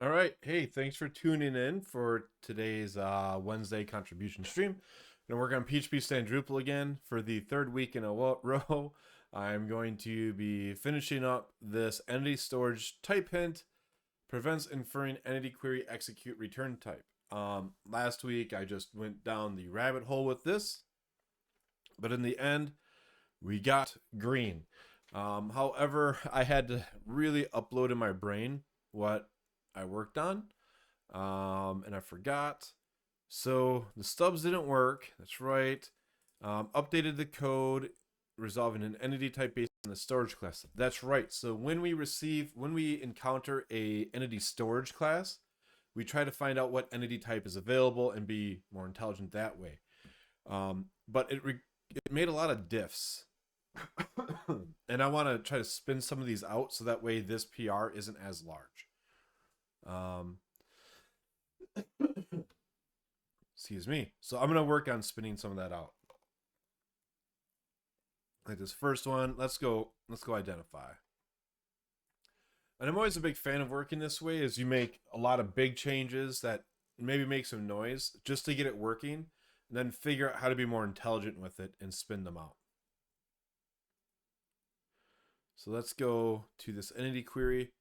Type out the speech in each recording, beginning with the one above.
All right. Hey, thanks for tuning in for today's Wednesday contribution stream. Gonna work on phpstan-drupal again for the third week in a row. I'm going to be finishing up this entity storage type hint prevents inferring entity query execute return type. Last week I just went down the rabbit hole with this, but in the end we got green. However, I had to really upload in my brain what I worked on, and I forgot. So the stubs didn't work. That's right. Updated the code, resolving an entity type based on the storage class. That's right. So when we encounter a entity storage class, we try to find out what entity type is available and be more intelligent that way. But it made a lot of diffs. And I want to try to spin some of these out so that way this PR isn't as large. Excuse me. So I'm going to work on spinning some of that out. Like this first one, let's go identify. And I'm always a big fan of working this way, is you make a lot of big changes that maybe make some noise just to get it working, and then figure out how to be more intelligent with it and spin them out. So let's go to this entity query.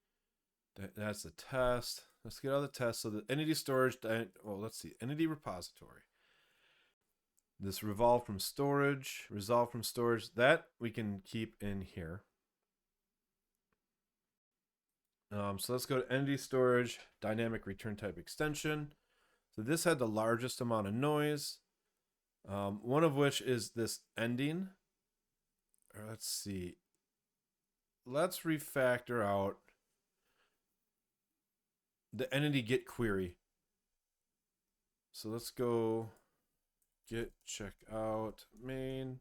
That's the test. Let's get out the test. So the entity storage, well, let's see, entity repository. This resolve from storage, that we can keep in here. So let's go to entity storage dynamic return type extension. So this had the largest amount of noise, one of which is this ending. Or let's see. Let's refactor out the entity get query. So let's go get check out main.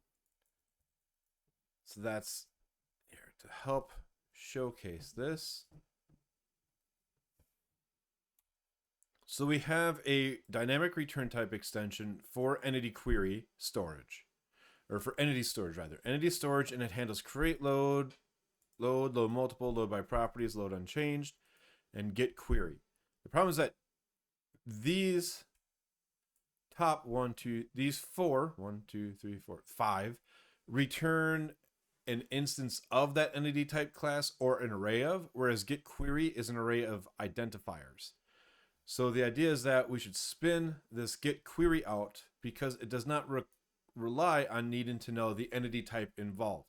So that's here to help showcase this. So we have a dynamic return type extension for entity query storage, or for entity storage rather. Entity storage, and it handles create load multiple, load by properties, load unchanged, and get query. The problem is that these top 5 return an instance of that entity type class or an array of, whereas get query is an array of identifiers. So the idea is that we should spin this get query out because it does not rely on needing to know the entity type involved.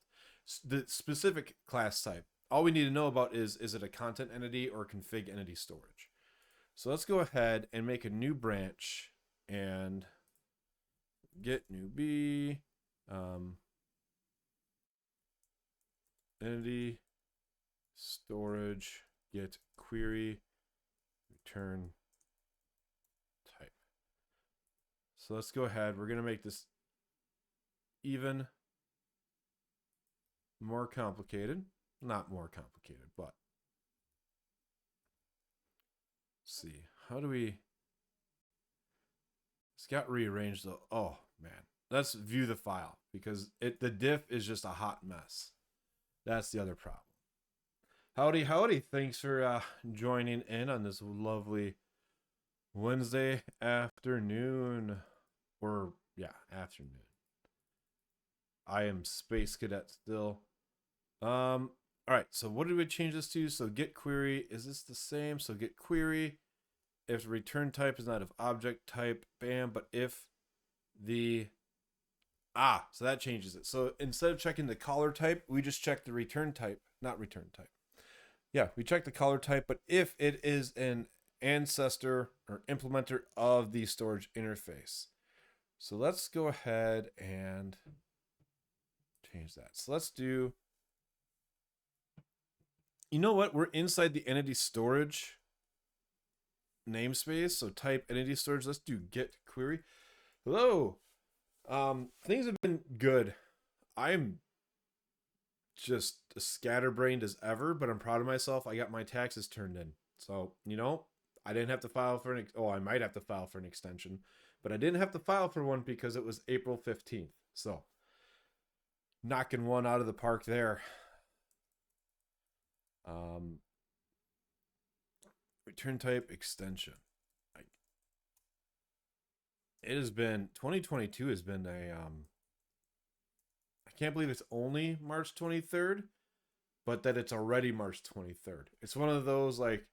The specific class type, all we need to know about is it a content entity or config entity storage? So let's go ahead and make a new branch and get new B, entity storage get query return type. So let's go ahead. We're going to make this even more complicated. Not more complicated, but let's see. How do we... It's got rearranged though. Oh man. Let's view the file because the diff is just a hot mess. That's the other problem. Howdy. Thanks for joining in on this lovely Wednesday afternoon. Or, yeah, afternoon. I am Space Cadet still. All right, so what did we change this to? So get query, is this the same? So get query, if the return type is not of object type, bam, but if the, so that changes it. So instead of checking the caller type, we just check the return type, not return type. Yeah, we check the caller type, but if it is an ancestor or implementer of the storage interface. So let's go ahead and change that. So let's do, you know what? We're inside the entity storage namespace. So type entity storage. Let's do get query. Hello. Things have been good. I'm just as scatterbrained as ever, but I'm proud of myself. I got my taxes turned in. So, I didn't have to file for I might have to file for an extension, but I didn't have to file for one because it was April 15th. So, knocking one out of the park there. return type extension. It has been 2022 has been a I can't believe it's only March 23rd, but that it's already March 23rd. It's one of those like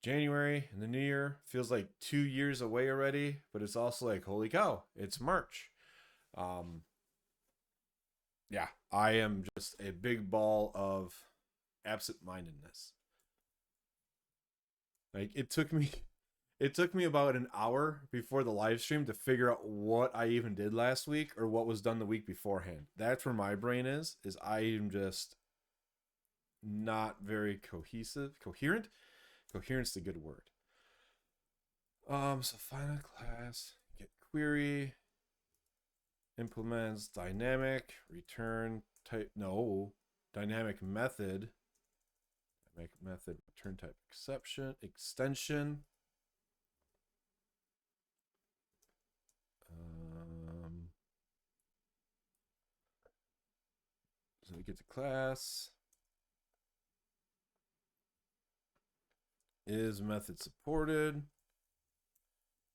January and the new year feels like 2 years away already, but it's also like holy cow, it's March. Um yeah, I am just a big ball of absent-mindedness. Like it took me about an hour before the live stream to figure out what I even did last week or what was done the week beforehand. That's where my brain is I am just not very coherent. Coherent's the good word. So find a class, get query, implements dynamic return type, no, dynamic method return type extension. So we get to class. Is method supported?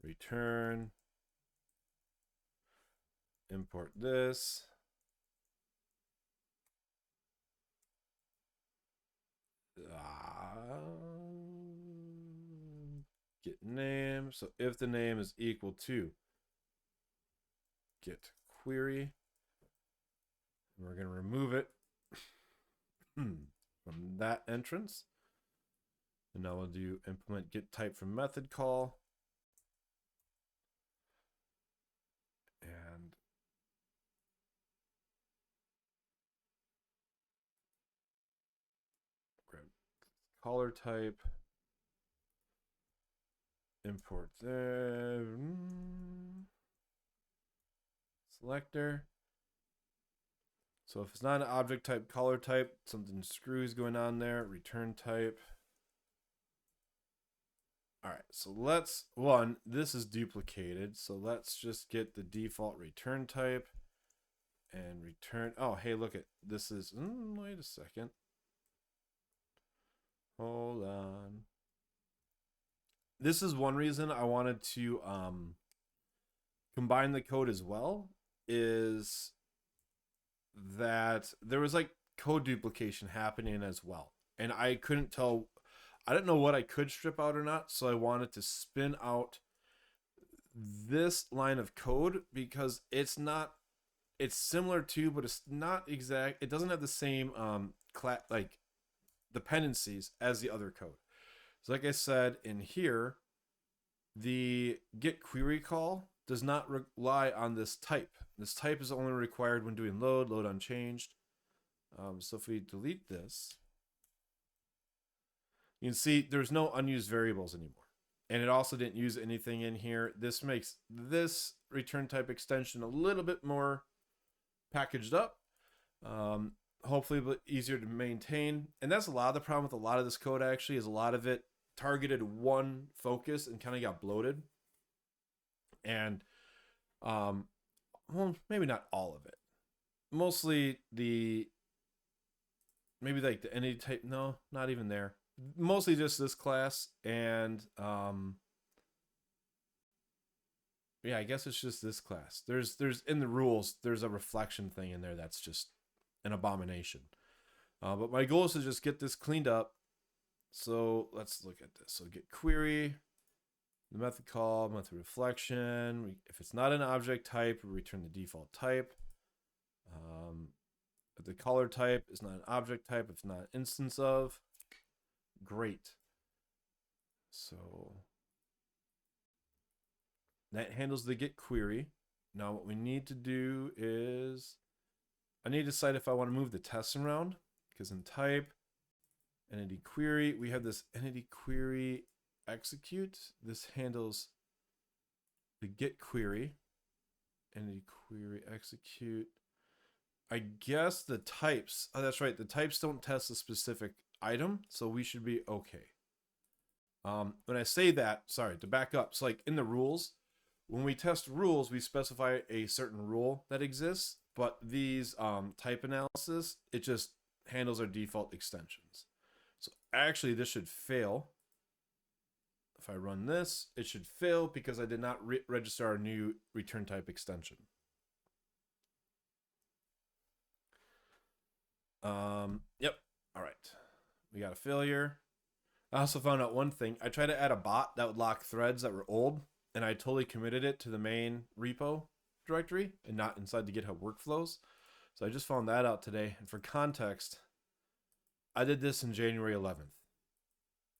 Return. Import this. Get name. So if the name is equal to get query, we're going to remove it from that entrance. And now we'll do implement get type from method call. And grab caller type. Import the selector. So if it's not an object type, caller type, something screws going on there, return type. All right, so let's, this is duplicated. So let's just get the default return type and return. Oh, hey, look at this is, wait a second. Hold on. This is one reason I wanted to combine the code as well, is that there was like code duplication happening as well. And I couldn't tell, I didn't know what I could strip out or not. So I wanted to spin out this line of code because it's similar to, but it's not exact. It doesn't have the same like dependencies as the other code. So like I said in here, the get query call does not rely on this type. This type is only required when doing load unchanged. So if we delete this, you can see there's no unused variables anymore. And it also didn't use anything in here. This makes this return type extension a little bit more packaged up. Hopefully a bit easier to maintain. And that's a lot of the problem with a lot of this code actually, is a lot of it targeted one focus and kind of got bloated. And well, maybe not all of it. Mostly maybe like the entity type, no, not even there. Mostly just this class, and yeah, I guess it's just this class. There's in the rules, there's a reflection thing in there that's just an abomination. But my goal is to just get this cleaned up. So let's look at this. So get query, the method call, method reflection. If it's not an object type, we return the default type. If the caller type is not an object type, it's not an instance of. Great. So that handles the get query. Now what we need to do is, I need to decide if I want to move the tests around, because in type, entity query, we have this entity query execute. This handles the get query, entity query execute. I guess the types, oh, that's right, the types don't test a specific item, so we should be okay. When I say that, sorry, to back up, so like in the rules, when we test rules, we specify a certain rule that exists, but these type analysis, it just handles our default extensions. So actually this should fail if I run this, it should fail because I did not register our new return type extension. Yep. All right. We got a failure. I also found out one thing. I tried to add a bot that would lock threads that were old, and I totally committed it to the main repo directory and not inside the GitHub workflows. So I just found that out today. And for context, I did this in January 11th,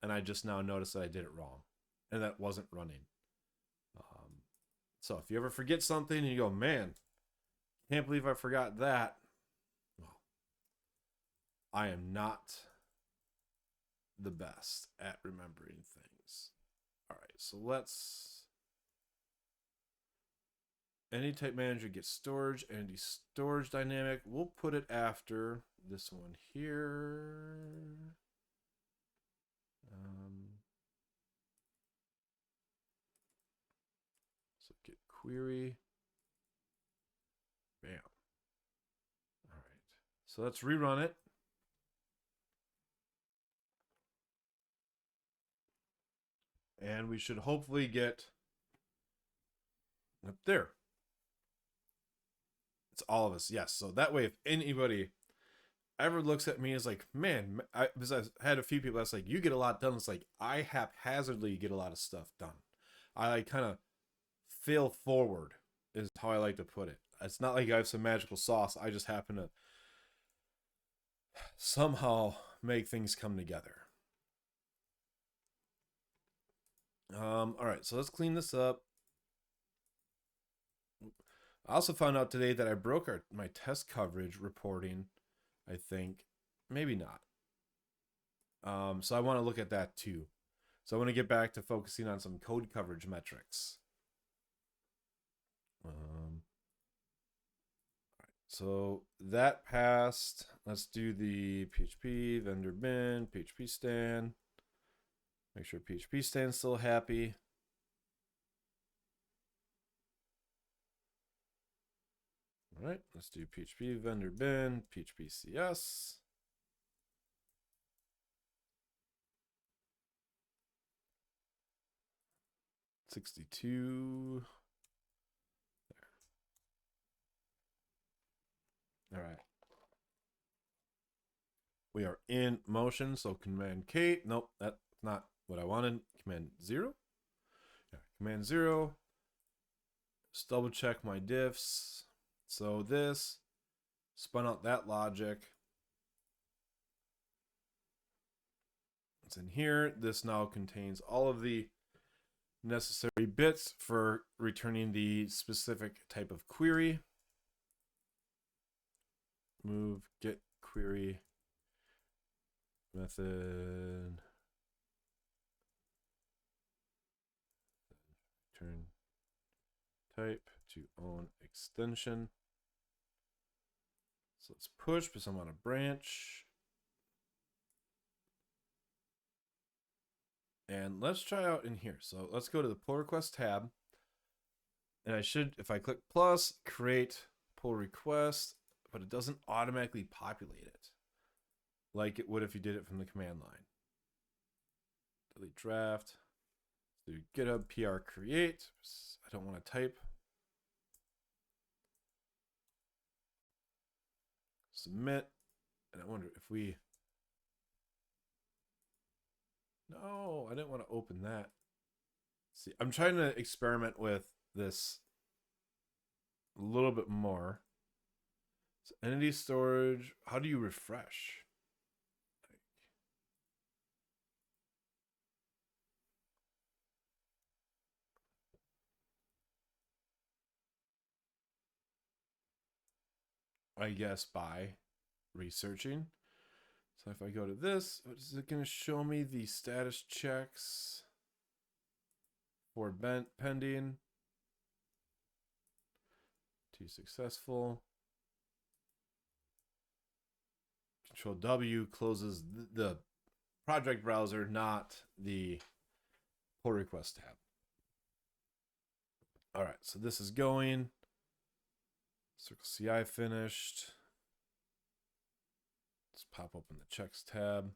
and I just now noticed that I did it wrong, and that wasn't running. So if you ever forget something and you go, man, can't believe I forgot that, well, I am not the best at remembering things. All right, so let's Entity Type Manager get storage, Entity Storage Dynamic. We'll put it after this one here. So get query. Bam. All right. So let's rerun it. And we should hopefully get up there. It's all of us. Yes. So that way, if anybody ever looks at me as like, man, because I've had a few people that's like, you get a lot done. It's like, I haphazardly get a lot of stuff done. I like kind of fail forward is how I like to put it. It's not like I have some magical sauce. I just happen to somehow make things come together. All right, so let's clean this up. I also found out today that I broke my test coverage reporting. I think maybe not. So I want to look at that too. So I want to get back to focusing on some code coverage metrics. All right, so that passed. Let's do the PHP vendor bin, phpstan. Make sure phpstan's still happy. All right, let's do PHP vendor bin, phpcs. .62. There. All right. We are in motion, so Command K. Nope, that's not what I wanted. Command 0. Yeah, Command 0. Just double check my diffs. So this spun out that logic. It's in here. This now contains all of the necessary bits for returning the specific type of query. Move get query method. Return type to own extension. So let's push because I'm on a branch. And let's try out in here. So let's go to the pull request tab. And I should, if I click plus, create pull request, but it doesn't automatically populate it like it would if you did it from the command line. Delete draft. Do GitHub PR create. I don't want to type. Submit. And I wonder if we... No, I didn't want to open that. See, I'm trying to experiment with this a little bit more. So entity storage, how do you refresh? I guess by researching. So if I go to this, is it going to show me the status checks for pending? T successful. Control W closes the project browser, not the pull request tab. All right, so this is going. Circle CI finished. Let's pop open the checks tab.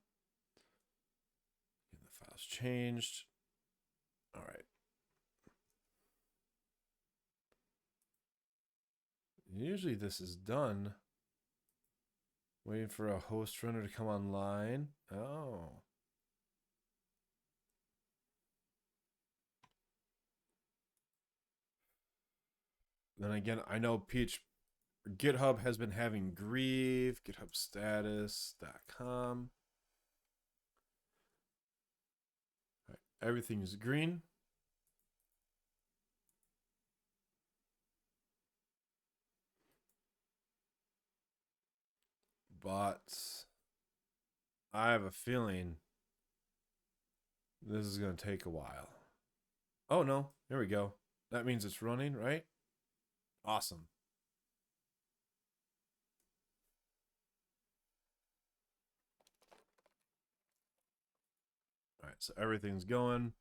And the file's changed. All right. Usually this is done. Waiting for a host runner to come online. Oh. Then again, I know GitHub has been having grief, githubstatus.com. Right, everything is green. But I have a feeling this is going to take a while. Oh no, there we go. That means it's running, right? Awesome. All right, so everything's going.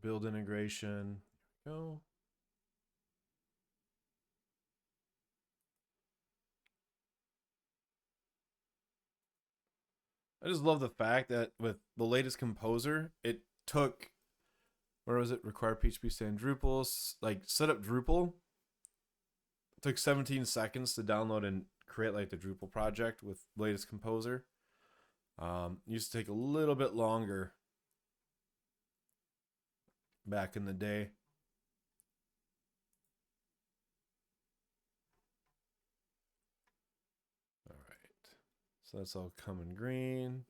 Build integration. Go. I just love the fact that with the latest composer, it took, where was it? Require phpstan-drupal, like set up Drupal. It took 17 seconds to download and create like the Drupal project with latest composer. Used to take a little bit longer back in the day. All right, so that's all coming green.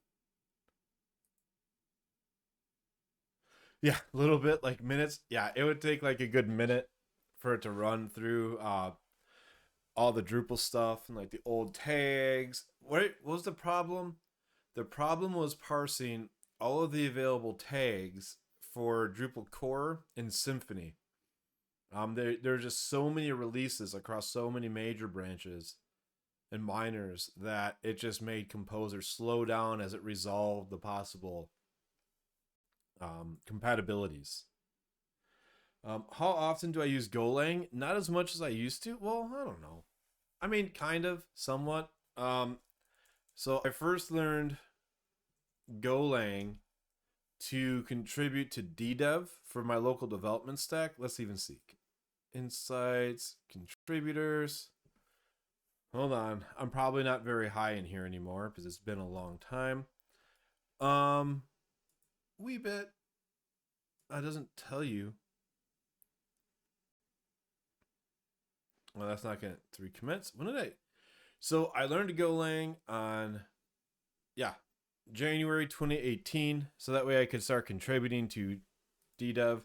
Yeah, a little bit, like minutes. Yeah, it would take like a good minute for it to run through all the Drupal stuff and like the old tags. What was the problem? The problem was parsing all of the available tags for Drupal core and Symfony. There are just so many releases across so many major branches and minors that it just made Composer slow down as it resolved the possible compatibilities. How often do I use Golang? Not as much as I used to. Well, I don't know. I mean, kind of, somewhat. So I first learned Golang to contribute to DDev for my local development stack. Let's even see. Insights, contributors. Hold on. I'm probably not very high in here anymore because it's been a long time. Wee bit. That doesn't tell you. Well, that's not gonna 3 commits. When did I? So I learned to Golang on, yeah, January 2018. So that way I could start contributing to DDev.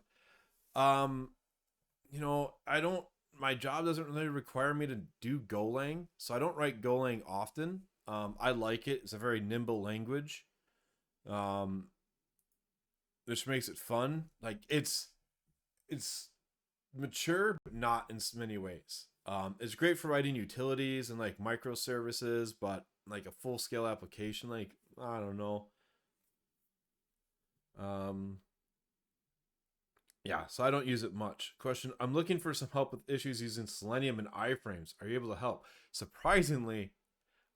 You know, I don't. My job doesn't really require me to do Golang, so I don't write Golang often. I like it. It's a very nimble language, um, which makes it fun. Like it's mature, but not in many ways. It's great for writing utilities and like microservices, but like a full scale application, like I don't know. Um, yeah, so I don't use it much. Question: I'm looking for some help with issues using Selenium and iframes. Are you able to help? Surprisingly,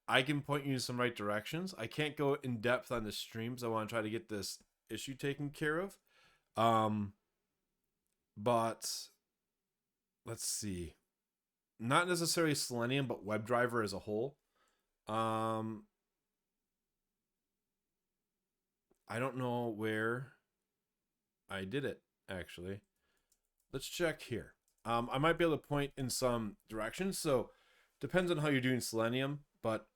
I can point you in some right directions. I can't go in depth on the streams. I want to try to get this issue taken care of. Um, but let's see. Not necessarily Selenium, but WebDriver as a whole. Um, I don't know where I did it actually. Let's check here. I might be able to point in some directions. So depends on how you're doing Selenium, but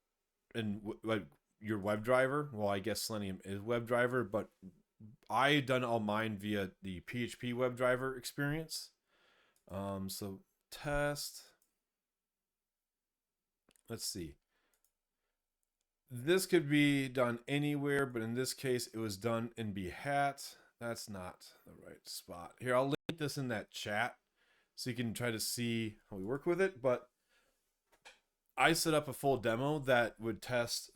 in like your WebDriver. Well, I guess Selenium is WebDriver, but I done all mine via the PHP WebDriver experience. So test. Let's see. This could be done anywhere, but in this case, it was done in Behat. That's not the right spot. Here, I'll link this in that chat so you can try to see how we work with it. But I set up a full demo that would test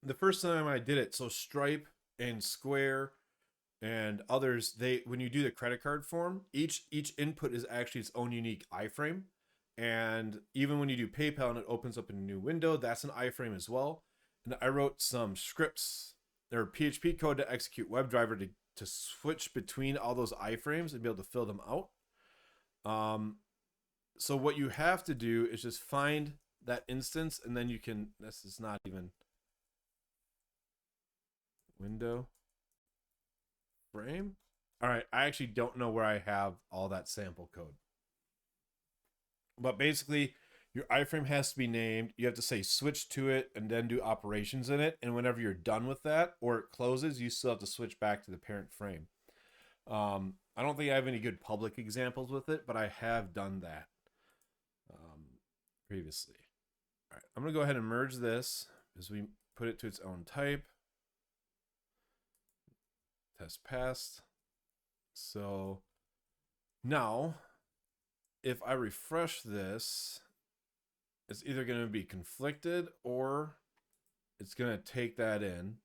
the first time I did it. So Stripe and Square and others, they when you do the credit card form, each input is actually its own unique iframe. And even when you do PayPal and it opens up in a new window, that's an iframe as well. And I wrote some scripts or PHP code to execute WebDriver to switch between all those iframes and be able to fill them out. So what you have to do is just find that instance, and then you can, this is not even window frame. All right, I actually don't know where I have all that sample code. But basically, your iframe has to be named. You have to say switch to it and then do operations in it. And whenever you're done with that or it closes, you still have to switch back to the parent frame. I don't think I have any good public examples with it, but I have done that previously. All right, I'm going to go ahead and merge this as we put it to its own type. Test passed. So now, if I refresh this, it's either going to be conflicted or it's going to take that in.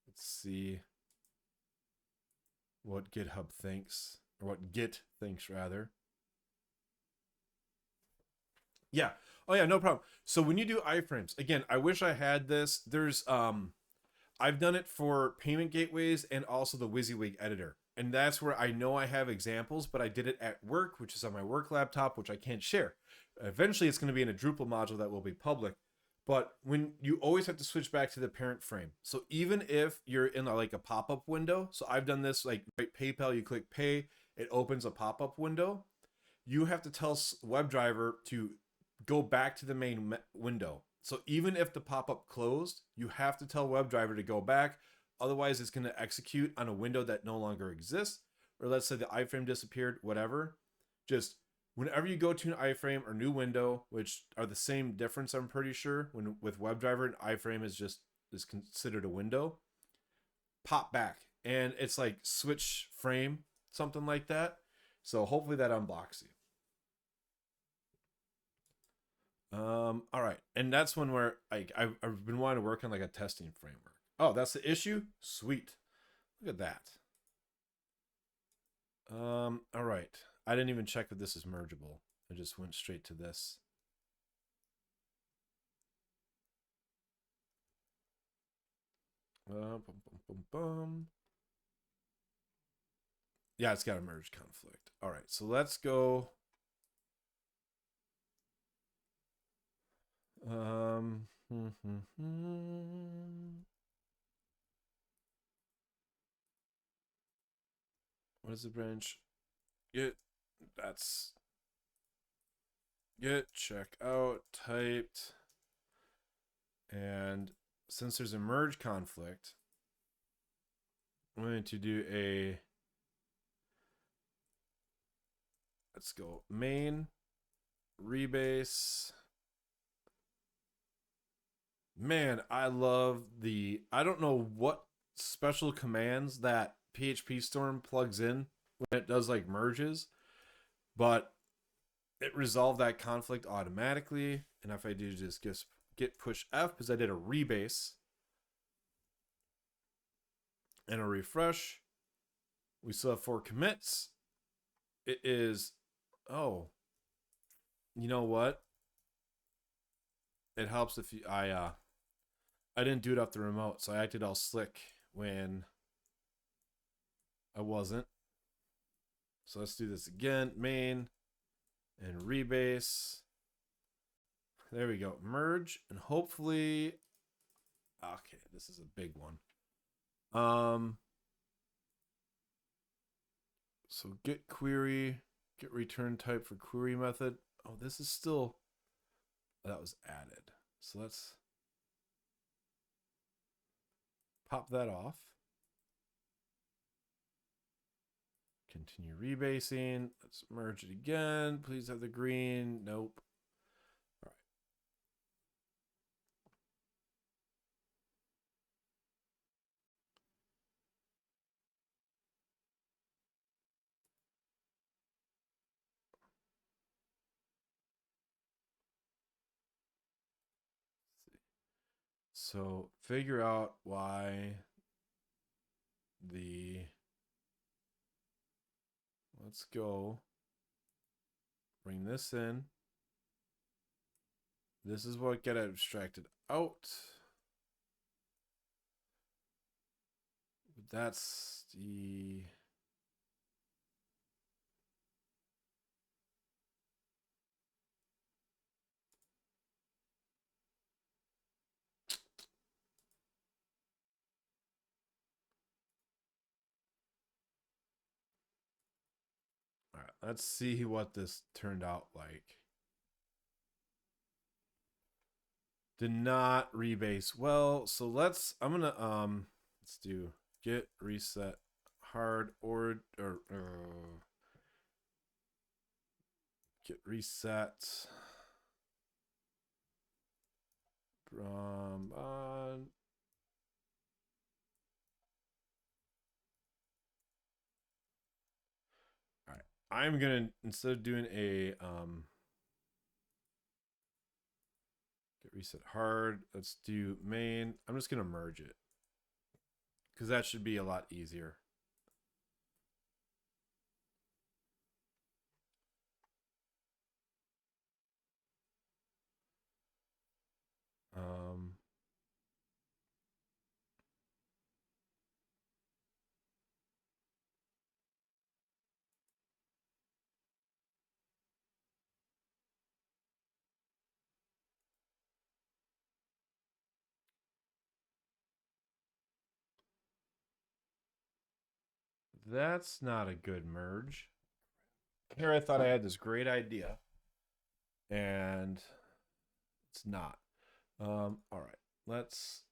Let's see what GitHub thinks, or what Git thinks rather. Yeah. Oh yeah, no problem. So when you do iframes, again, I wish I had this. There's I've done it for payment gateways and also the WYSIWYG editor. And that's where I know I have examples, but I did it at work, which is on my work laptop, which I can't share. Eventually it's going to be in a Drupal module that will be public. But when you always have to switch back to the parent frame. So even if you're in like a pop-up window, so I've done this like right, PayPal, you click pay, it opens a pop-up window. You have to tell WebDriver to go back to the main window. So even if the pop-up closed, you have to tell WebDriver to go back. Otherwise, it's going to execute on a window that no longer exists. Or let's say the iframe disappeared, whatever. Just whenever you go to an iframe or new window, which are the same difference, I'm pretty sure, when with WebDriver, an iframe is considered a window, pop back. And it's like switch frame, something like that. So hopefully that unblocks you. All right, and that's when where I've been wanting to work on like a testing framework. Oh, that's the issue? Sweet. Look at that. All right. I didn't even check if this is mergeable. I just went straight to this. Bum, bum, bum. Yeah, it's got a merge conflict. All right, so let's go. What is the branch? Get that's get check out typed. And since there's a merge conflict, I'm going to do a, let's go main rebase. Man, I love I don't know what special commands that phpstorm plugs in when it does like merges, but it resolved that conflict automatically. And if I do just git push F, because I did a rebase and a refresh, we still have 4 commits. It is, oh, you know what? It helps if you, I didn't do it off the remote, so I acted all slick when I wasn't. So let's do this again. Main and rebase. There we go. Merge, and hopefully, okay, this is a big one. So get query, get return type for query method. Oh, this is still, that was added. So let's pop that off. Continue rebasing. Let's merge it again. Please have the green. Nope. All right. So figure out why let's go bring this in. This is what get abstracted out. That's the... All right, let's see what this turned out like. Did not rebase well, so let's let's do git reset hard or git reset from all right, I'm gonna, instead of doing a git reset hard, let's do main. I'm just gonna merge it because that should be a lot easier. That's not a good merge. Here I thought I had this great idea, and it's not. All right, let's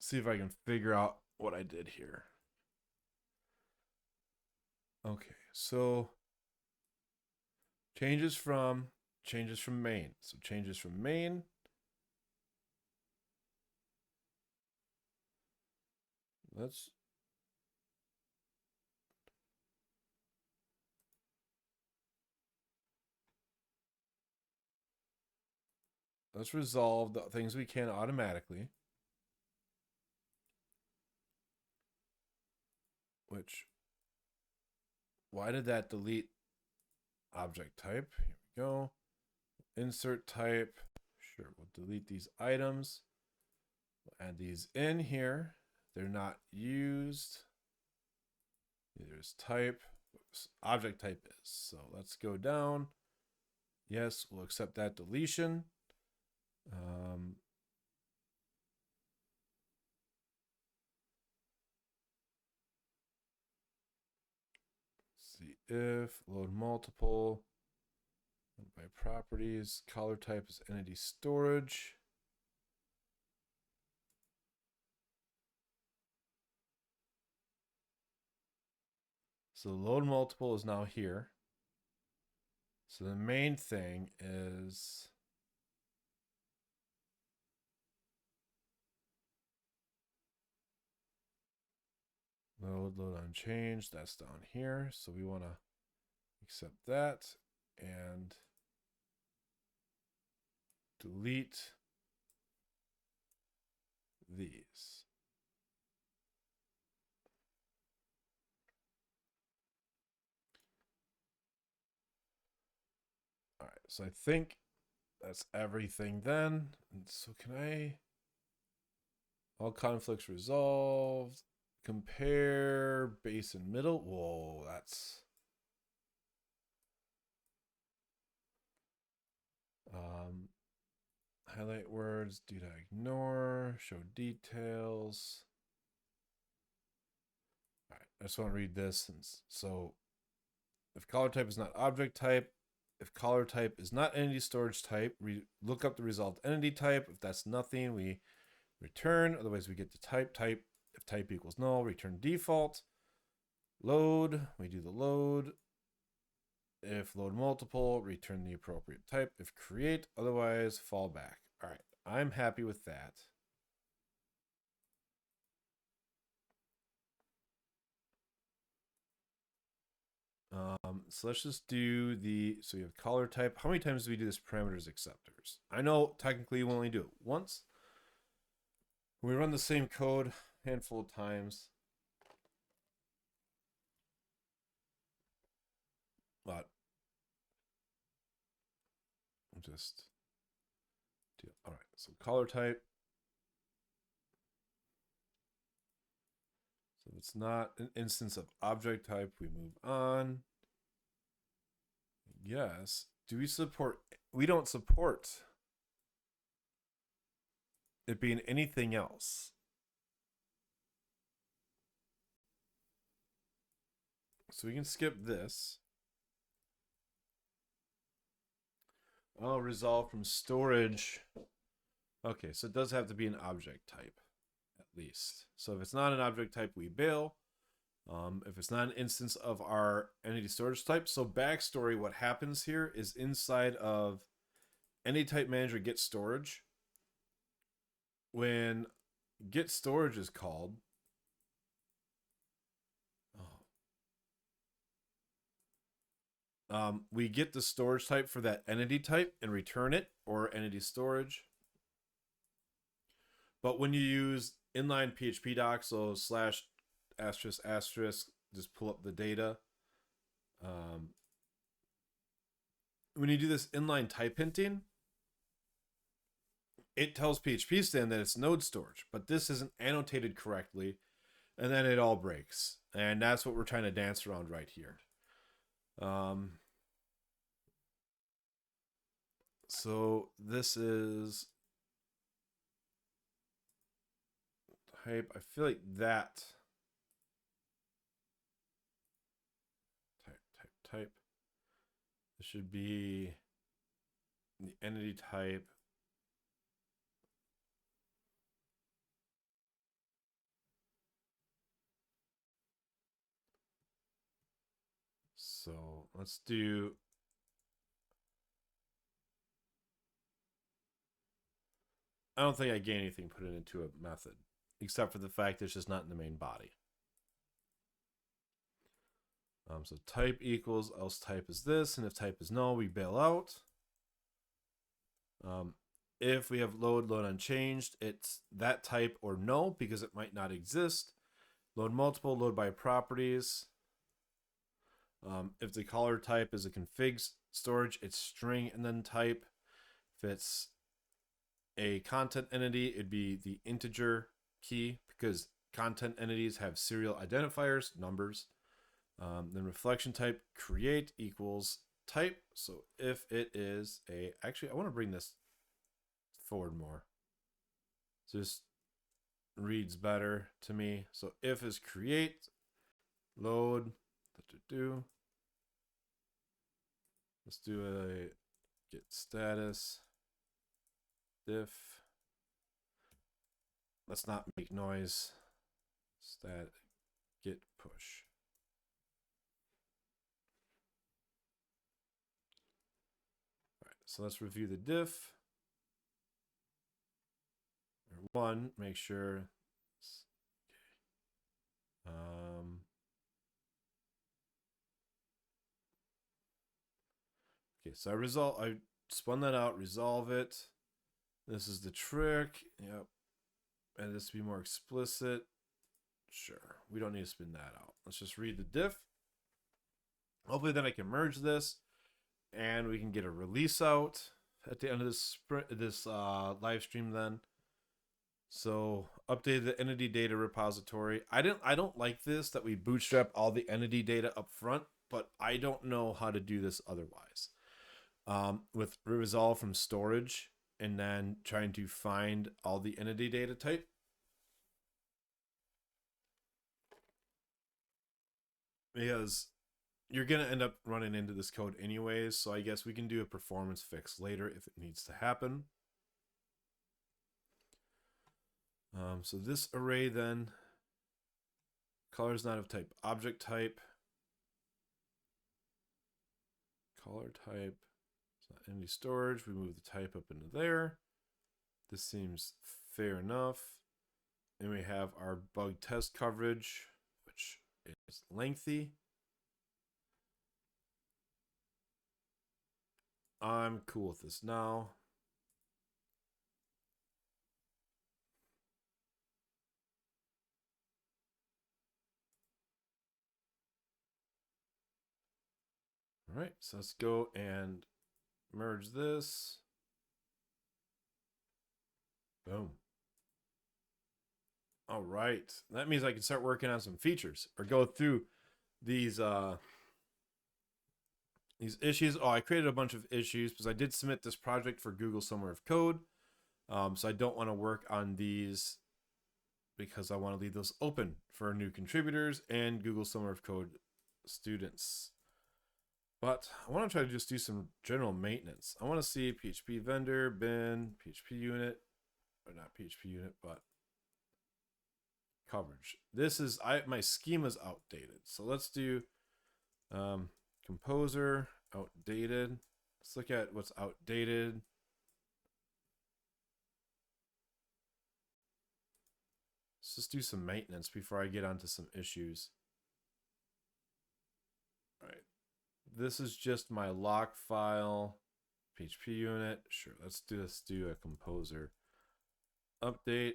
see if I can figure out what I did here. Okay, so changes from main. So changes from main. Let's resolve the things we can automatically. Which, why did that delete object type? Here we go. Insert type. Sure, we'll delete these items. We'll add these in here. They're not used. There's type. Object type is. So let's go down. Yes, we'll accept that deletion. See if load multiple by properties. Color type is entity storage. So the load multiple is now here. So the main thing is load unchanged. That's down here. So we want to accept that and delete these. All right, so I think that's everything then. And so can I, all conflicts resolved, compare base and middle. Whoa, that's highlight words, do not ignore, show details. All right, I just want to read this. So if color type is not object type, if color type is not entity storage type, we look up the resolved entity type. If that's nothing, we return. Otherwise, we get the type. If type equals null, return default. Load, we do the load. If load multiple, return the appropriate type. If create, otherwise fall back. All right, I'm happy with that. So let's just do the, so you have color type. How many times do we do this parameters acceptors? I know technically we only do it once. We run the same code a handful of times. But just do, all right, so color type. So if it's not an instance of object type, we move on. Yes. Do we support? We don't support it being anything else. So we can skip this. Oh, resolve from storage. Okay, so it does have to be an object type, at least. So if it's not an object type, we bail. If it's not an instance of our entity storage type. So backstory, what happens here is inside of Entity Type Manager get storage. When get storage is called, we get the storage type for that entity type and return it, or entity storage. But when you use inline PHP doc, so slash asterisk asterisk, just pull up the data. When you do this inline type hinting, it tells phpstan that it's node storage, but this isn't annotated correctly, and then it all breaks. And that's what we're trying to dance around right here. So this is type. I feel like that type. This should be the entity type. So let's do. I don't think I gain anything put it into a method, except for the fact that it's just not in the main body. So type equals, else type is this, and if type is null, we bail out. If we have load unchanged, it's that type or no, because it might not exist. Load multiple, load by properties. If the caller type is a config storage, it's string and then type. If it's a content entity, it'd be the integer key, because content entities have serial identifiers, numbers. Then reflection type create equals type. So if it is a, actually, I want to bring this forward more. So this reads better to me. So if is create, load, let's do a get status, diff. Let's not make noise. Stat get push. All right, so let's review the diff. One, make sure. Okay, so I spun that out, resolve it. This is the trick. Yep. And this to be more explicit. Sure, we don't need to spin that out. Let's just read the diff. Hopefully then I can merge this and we can get a release out at the end of this live stream then. So update the entity data repository. I don't like this that we bootstrap all the entity data up front, but I don't know how to do this otherwise. With resolve from storage and then trying to find all the entity data type. Because you're going to end up running into this code anyways, so I guess we can do a performance fix later if it needs to happen. So this array then, color is not of type object type. Color type, it's not entity storage. We move the type up into there. This seems fair enough. And we have our bug test coverage, which is lengthy. I'm cool with this now. All right, so let's go and merge this. Boom. All right. That means I can start working on some features or go through these issues. Oh, I created a bunch of issues because I did submit this project for Google Summer of Code. So I don't want to work on these because I want to leave those open for new contributors and Google Summer of Code students. But I want to try to just do some general maintenance. I want to see PHP vendor, bin, PHP unit, or not PHP unit, but coverage. This is, my schema's outdated. So let's do composer, outdated. Let's look at what's outdated. Let's just do some maintenance before I get onto some issues. All right. This is just my lock file, PHP unit. Sure, let's do a composer update.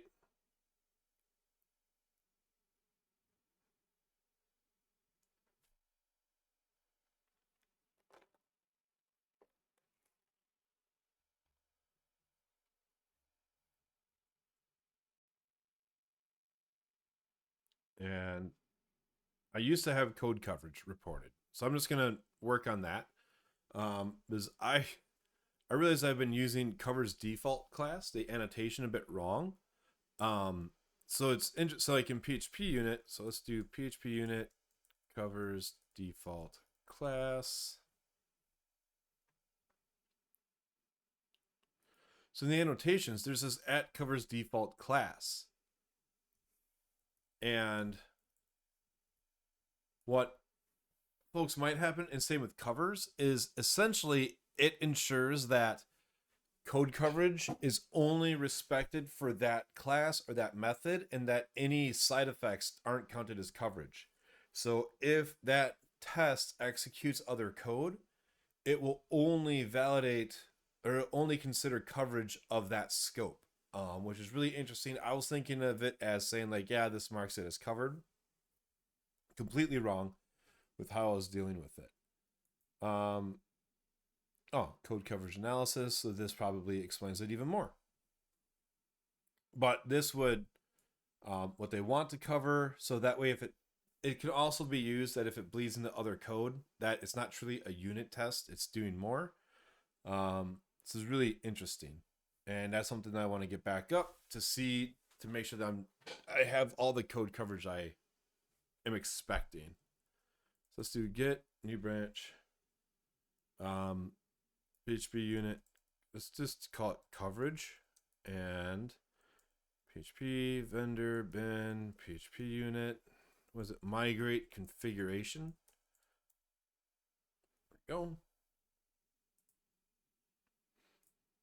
And I used to have code coverage reported, so I'm just gonna work on that. Because I realize I've been using covers default class, the annotation, a bit wrong. So it's so like in PHP unit. So let's do PHP unit covers default class. So in the annotations, there's this at covers default class. And what folks might happen, and same with covers, is essentially it ensures that code coverage is only respected for that class or that method, and that any side effects aren't counted as coverage. So if that test executes other code, it will only validate or only consider coverage of that scope, which is really interesting. I was thinking of it as saying like, yeah, this marks it as covered. Completely wrong with how I was dealing with it. Code coverage analysis. So this probably explains it even more. But this would, what they want to cover. So that way, if it can also be used that if it bleeds into other code, that it's not truly a unit test, it's doing more. This is really interesting. And that's something that I want to get back up to see, to make sure that I have all the code coverage I am expecting. So let's do git new branch, PHP unit. Let's just call it coverage, and PHP vendor bin PHP unit. Was it migrate configuration? There we go.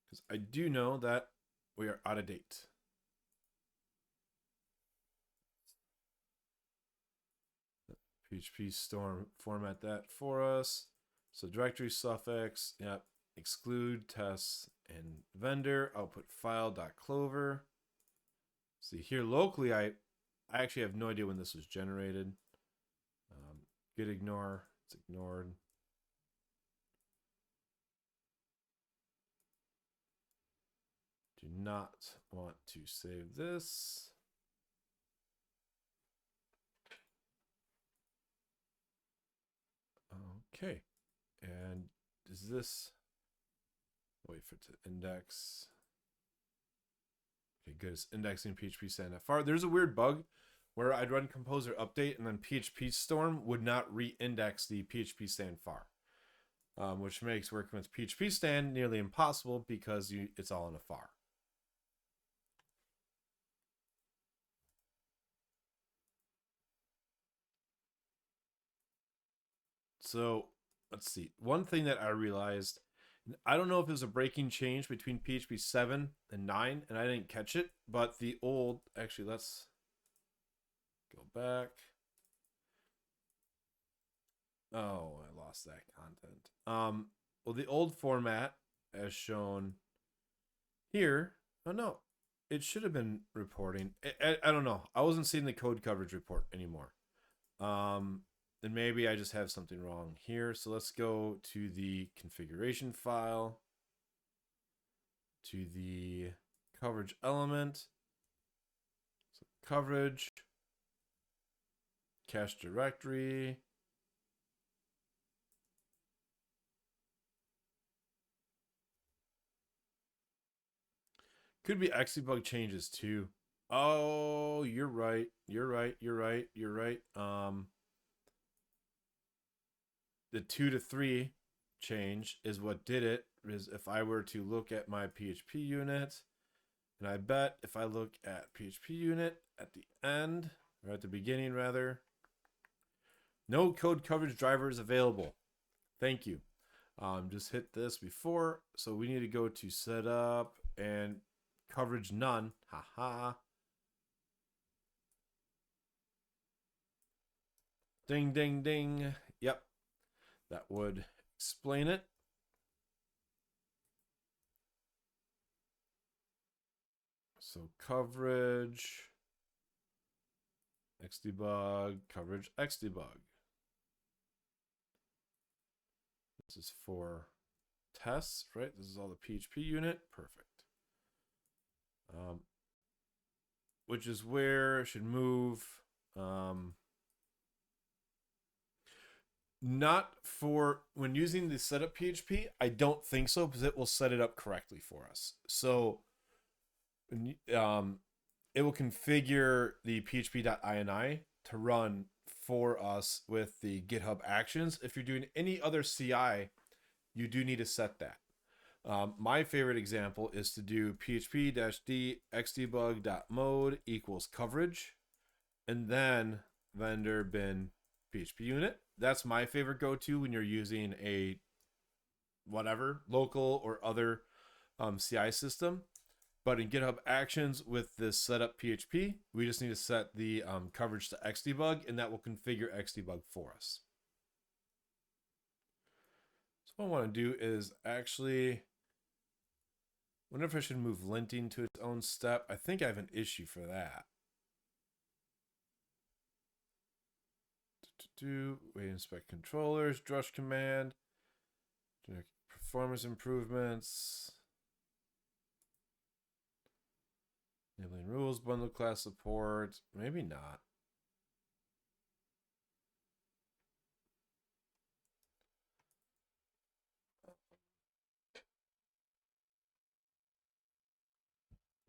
Because I do know that we are out of date. PHP storm format that for us. So directory suffix, yep, exclude tests and vendor output file.clover. See here locally, I actually have no idea when this was generated. Git ignore, it's ignored. Do not want to save this. Okay, and is this, wait for it to index. Okay, good, it's indexing phpstan-fr. There's a weird bug where I'd run composer update and then phpstorm would not re-index the phpstan-fr, which makes working with phpstan nearly impossible because it's all in a far. So let's see. One thing that I realized, I don't know if it was a breaking change between PHP 7 and 9, and I didn't catch it, but the old, actually, let's go back. Oh, I lost that content. Well, the old format as shown here, oh no, it should have been reporting. I don't know. I wasn't seeing the code coverage report anymore. Then maybe I just have something wrong here. So let's go to the configuration file. to the coverage element. So coverage, cache directory. Could be Xdebug changes too. Oh, you're right. You're right. The 2 to 3 change is what did it. Is if I were to look at my PHP unit, and I bet if I look at PHP unit at the end, or at the beginning rather, no code coverage drivers available. Thank you. Just hit this before, so we need to go to setup and coverage none. Haha. Ding, ding, ding. Yep. That would explain it. So coverage, Xdebug, coverage, Xdebug. This is for tests, right? This is all the PHP unit. Perfect. Which is where it should move. Not for when using the setup PHP. I don't think so, because it will set it up correctly for us. So it will configure the php.ini to run for us with the GitHub Actions. If you're doing any other CI, you do need to set that. My favorite example is to do php-d xdebug.mode equals coverage, and then vendor bin PHP unit. That's my favorite go-to when you're using a whatever local or other CI system. But in GitHub Actions with this setup PHP, we just need to set the coverage to Xdebug, and that will configure Xdebug for us. So what I want to do is actually, I wonder if I should move linting to its own step. I think I have an issue for that. Wait, inspect controllers, drush command, performance improvements. Enabling rules, bundle class support. Maybe not.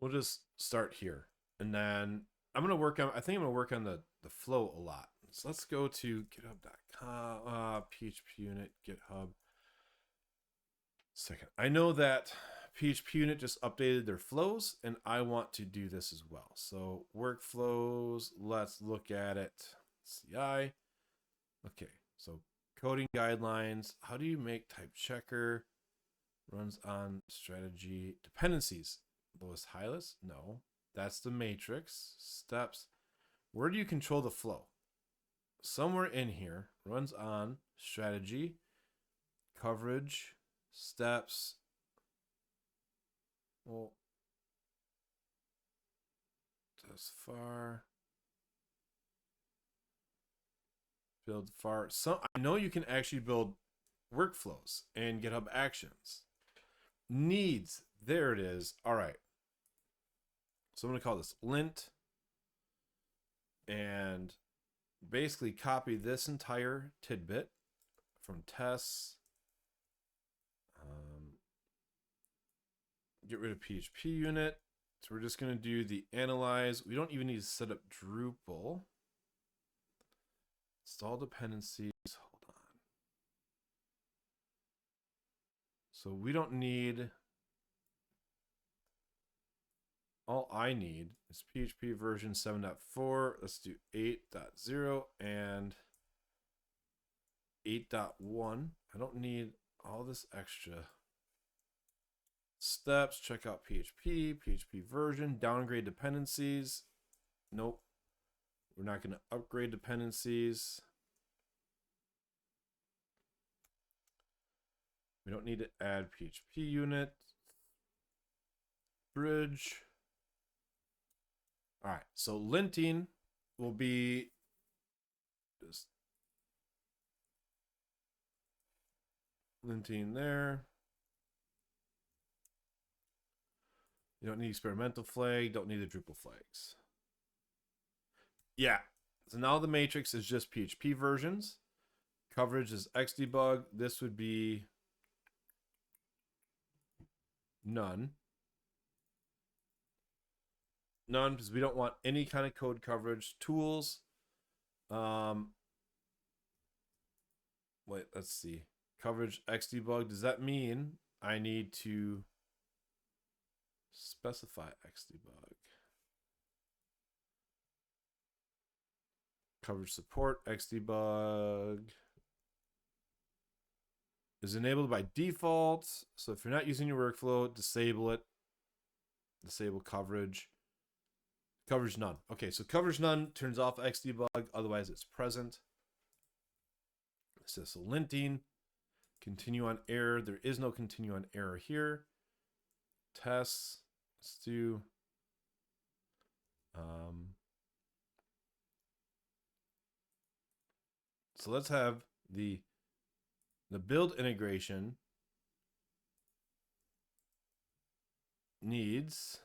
We'll just start here. And then I'm going to work on, I think I'm going to work on the flow a lot. So let's go to github.com, PHP unit, GitHub. Second, I know that PHP unit just updated their flows, and I want to do this as well. So workflows, let's look at it. CI. Okay, so coding guidelines. How do you make type checker? Runs on strategy dependencies. Lowest highest? No, that's the matrix. Steps. Where do you control the flow? Somewhere in here. Runs on strategy, coverage, steps. Well, thus far. Build far. So I know you can actually build workflows and GitHub Actions. Needs. There it is. All right. So I'm going to call this lint. And basically copy this entire tidbit from tests. Get rid of PHP unit. So we're just going to do the analyze. We don't even need to set up Drupal. Install dependencies. Hold on. So we don't need. All I need is PHP version 7.4. Let's do 8.0 and 8.1. I don't need all this extra steps. Check out PHP, PHP version, downgrade dependencies. Nope. We're not going to upgrade dependencies. We don't need to add PHP unit. Bridge. All right, so linting will be just linting there. You don't need experimental flag, don't need the Drupal flags. Yeah, so now the matrix is just PHP versions. Coverage is xdebug. This would be none. None, because we don't want any kind of code coverage. Tools. Wait, let's see. Coverage xdebug. Does that mean I need to specify xdebug? Coverage support xdebug is enabled by default. So if you're not using your workflow, disable it. Disable coverage. Coverage none. Okay, so coverage none turns off xdebug, otherwise it's present. This is linting. Continue on error. There is no continue on error here. Tests. Let's do so let's have the build integration needs,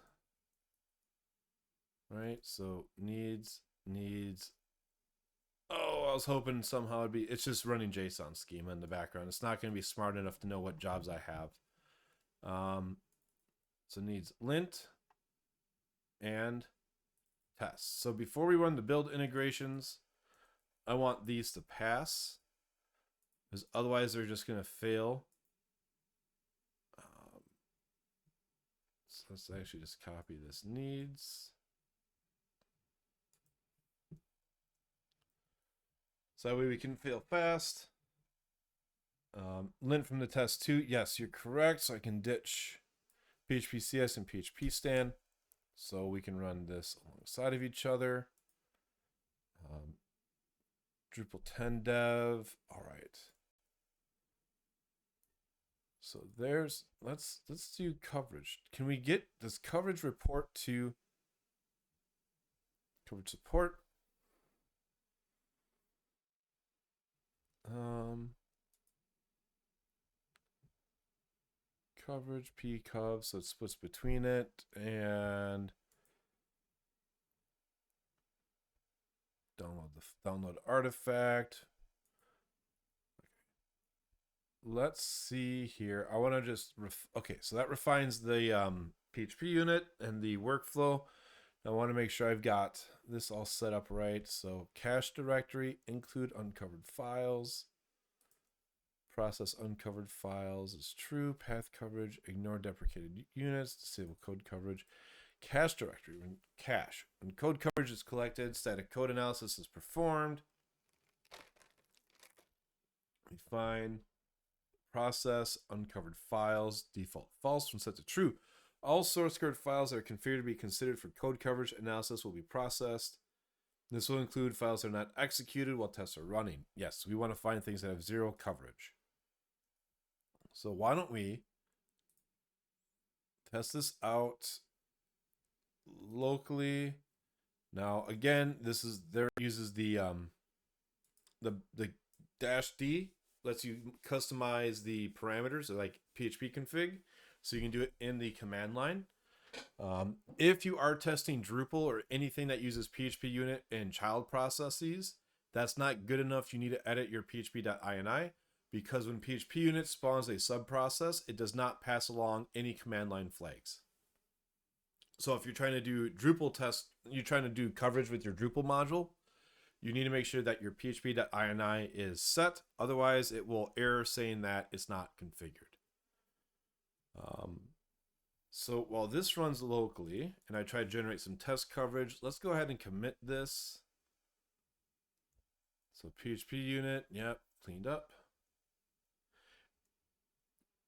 right? So needs. Oh, I was hoping somehow it'd be, it's just running JSON schema in the background. It's not going to be smart enough to know what jobs I have. So needs lint and tests. So before we run the build integrations, I want these to pass, because otherwise they're just going to fail. So let's actually just copy this needs. So that way we can fail fast. Lint from the test 2. Yes, you're correct. So I can ditch phpcs and phpstan. So we can run this alongside of each other. Drupal 10 dev. All right. So there's, let's do coverage. Can we get this coverage report to coverage support? Coverage pcov, so it splits between it, and download artifact. Let's see here. I want to just okay, so that refines the PHP unit and the workflow. I want to make sure I've got this all set up right. So cache directory, include uncovered files. Process uncovered files is true. Path coverage, ignore deprecated units, disable code coverage. Cache directory, when code coverage is collected, static code analysis is performed. We find process uncovered files, default false when set to true. All source code files that are configured to be considered for code coverage analysis will be processed. This will include files that are not executed while tests are running. Yes, we want to find things that have zero coverage. So why don't we test this out locally? Now again, this is there uses the -d lets you customize the parameters like PHP config, so you can do it in the command line. If you are testing Drupal or anything that uses PHP unit and child processes, that's not good enough. You need to edit your php.ini, because when PHP unit spawns a subprocess, it does not pass along any command line flags. So if you're trying to do Drupal test, you're trying to do coverage with your Drupal module, you need to make sure that your php.ini is set. Otherwise, it will error saying that it's not configured. So while this runs locally and I try to generate some test coverage, let's go ahead and commit this. So PHP unit, yep, cleaned up.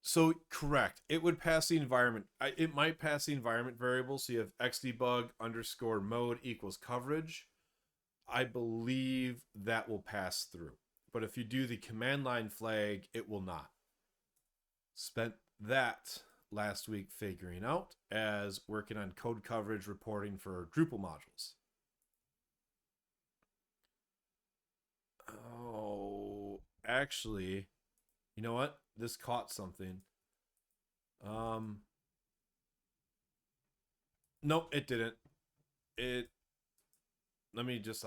So correct, it would pass the environment. It might pass the environment variable. So you have xdebug underscore mode equals coverage. I believe that will pass through. But if you do the command line flag, it will not. Spent that last week figuring out as working on code coverage reporting for Drupal modules. Oh, actually, you know what? This caught something. Nope, it didn't. It, let me just,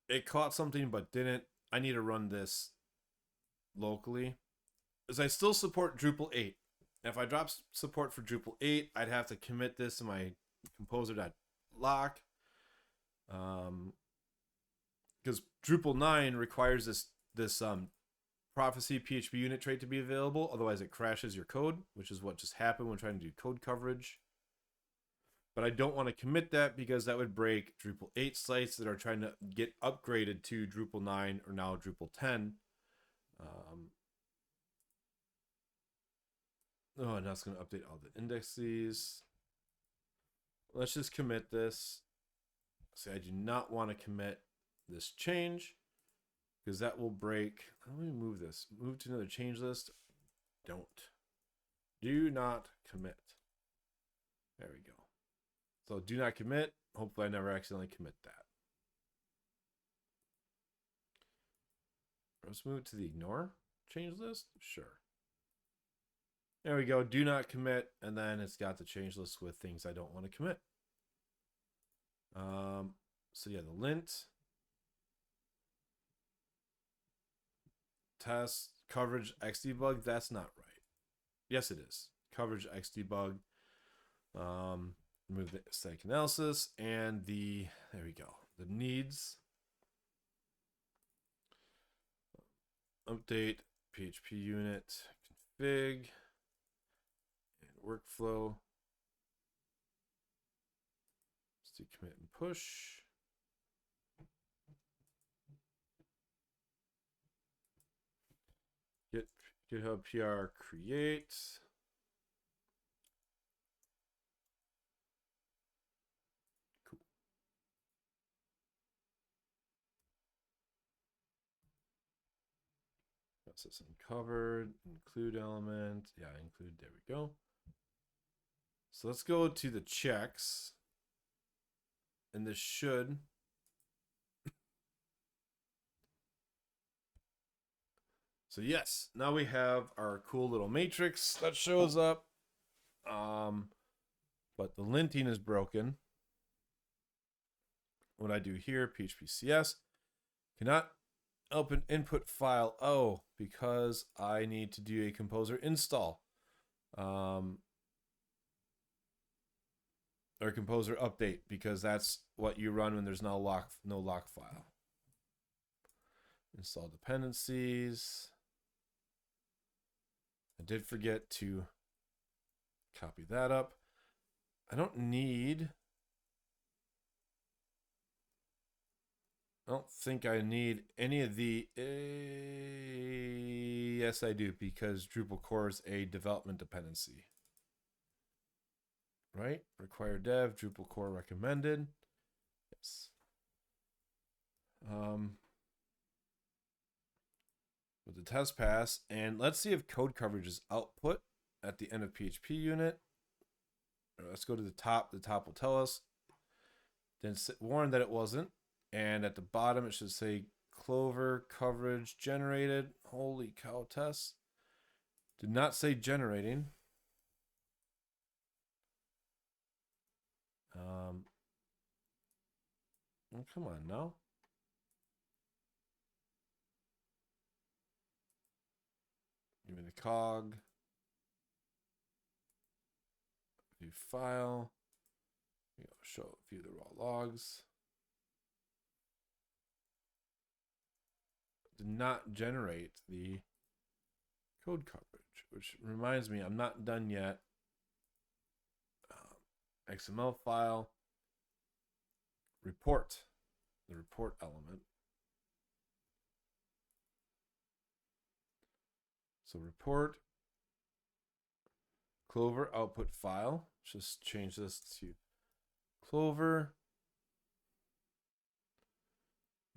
it caught something but didn't. I need to run this locally. Because I still support Drupal 8. If I drop support for Drupal 8, I'd have to commit this in my composer.lock. Because Drupal 9 requires this prophecy PHP unit trait to be available. Otherwise, it crashes your code, which is what just happened when trying to do code coverage. But I don't want to commit that because that would break Drupal 8 sites that are trying to get upgraded to Drupal 9 or now Drupal 10. Oh, and that's going to update all the indexes. Let's just commit this. See, I do not want to commit this change because that will break. Let me move this. Move to another change list. Don't. Do not commit. There we go. So do not commit. Hopefully I never accidentally commit that. Let's move to the ignore change list. Sure. There we go. Do not commit. And then it's got the change list with things I don't want to commit. So yeah, the lint. Test coverage xdebug. That's not right. Yes, it is. Coverage xdebug. Remove the static analysis and the, there we go, the needs. Update PHP unit config and workflow. Let's do commit and push. Get GitHub PR create. Cool. Process uncovered. Include element. Yeah, include. There we go. So let's go to the checks. And this should. So yes, now we have our cool little matrix that shows up. But the linting is broken. What I do here, phpcs, cannot open input file. Oh, because I need to do a composer install. Or composer update, because that's what you run when there's no lock file. Install dependencies. I did forget to copy that up. I don't think I need any of the, yes I do, because Drupal core is a development dependency. Right? Require dev, Drupal core recommended. Yes. With the test pass, and let's see if code coverage is output at the end of PHP unit. Let's go to the top. The top will tell us. Then warn that it wasn't. And at the bottom, it should say Clover coverage generated. Holy cow, tests. Did not say generating. Oh, come on now. Give me the cog. View file. Show view the raw logs. Did not generate the code coverage, which reminds me, I'm not done yet. XML file. Report. The report element. So report Clover output file. Just change this to Clover.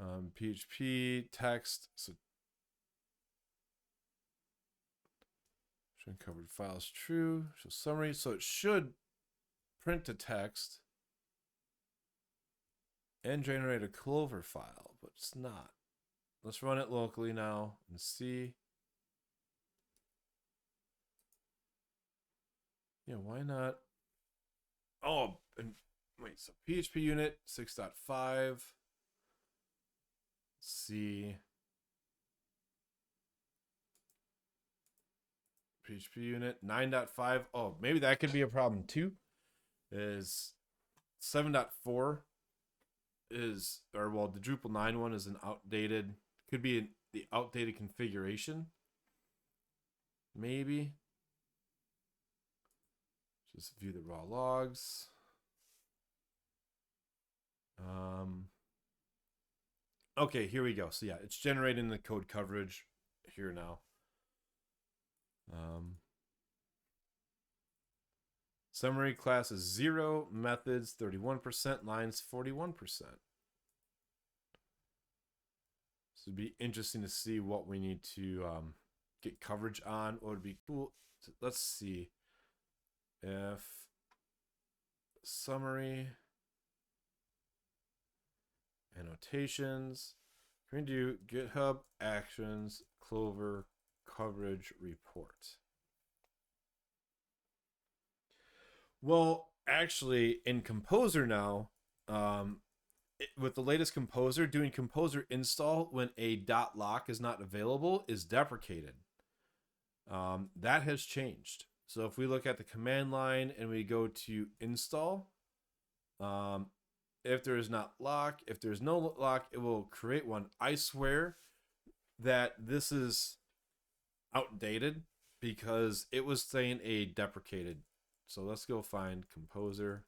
PHP text. So uncovered files true. Show summary. So it should print the text and generate a Clover file, but it's not. Let's run it locally now and see. Yeah, why not? Oh, and wait, so PHP unit 6.5. Let's see. PHP unit 9.5. Oh, maybe that could be a problem too. Is 7.4 is, or well, the Drupal 9 one is an outdated, could be the outdated configuration. Maybe. Just view the raw logs. Okay, here we go. So yeah, it's generating the code coverage here now. Summary class is 0, methods 31%, lines 41%. So it'd be interesting to see what we need to get coverage on. What would be cool? Let's see if summary annotations. We're going to do GitHub Actions Clover coverage report. Well, actually, in Composer now, with the latest Composer, doing Composer install when a .lock is not available is deprecated. That has changed. So if we look at the command line and we go to install, if there is not lock, if there's no lock, it will create one. I swear that this is outdated because it was saying a deprecated. So let's go find Composer.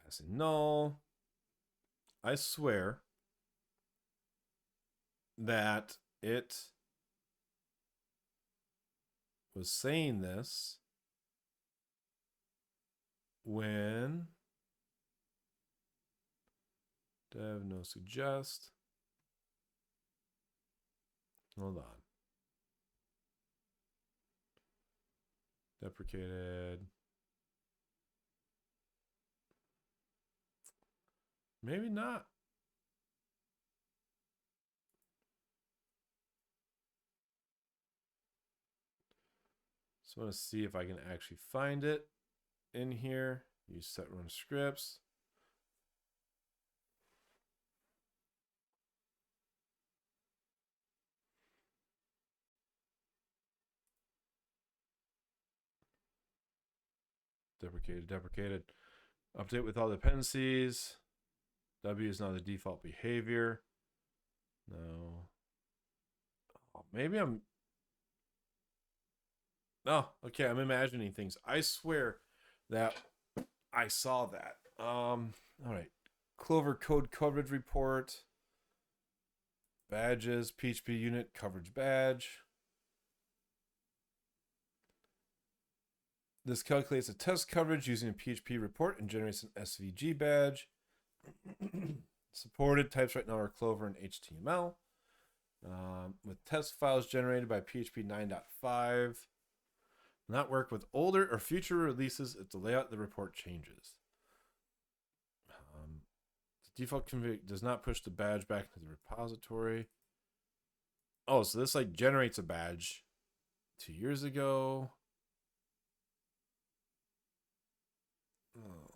Passing null. I swear that it was saying this when dev no suggest. Hold on. Deprecated. Maybe not. So I want to see if I can actually find it in here. Use set run scripts. Deprecated. Update with all dependencies. W is not the default behavior. No. Oh, maybe I'm. Oh, okay. I'm imagining things. I swear that I saw that. All right. Clover code coverage report. Badges, PHP unit coverage badge. This calculates a test coverage using a PHP report and generates an SVG badge. Supported types right now are Clover and HTML. With test files generated by PHP 9.5. Not work with older or future releases if the layout of the report changes. The default config does not push the badge back into the repository. Oh, so this like generates a badge 2 years ago. Oh.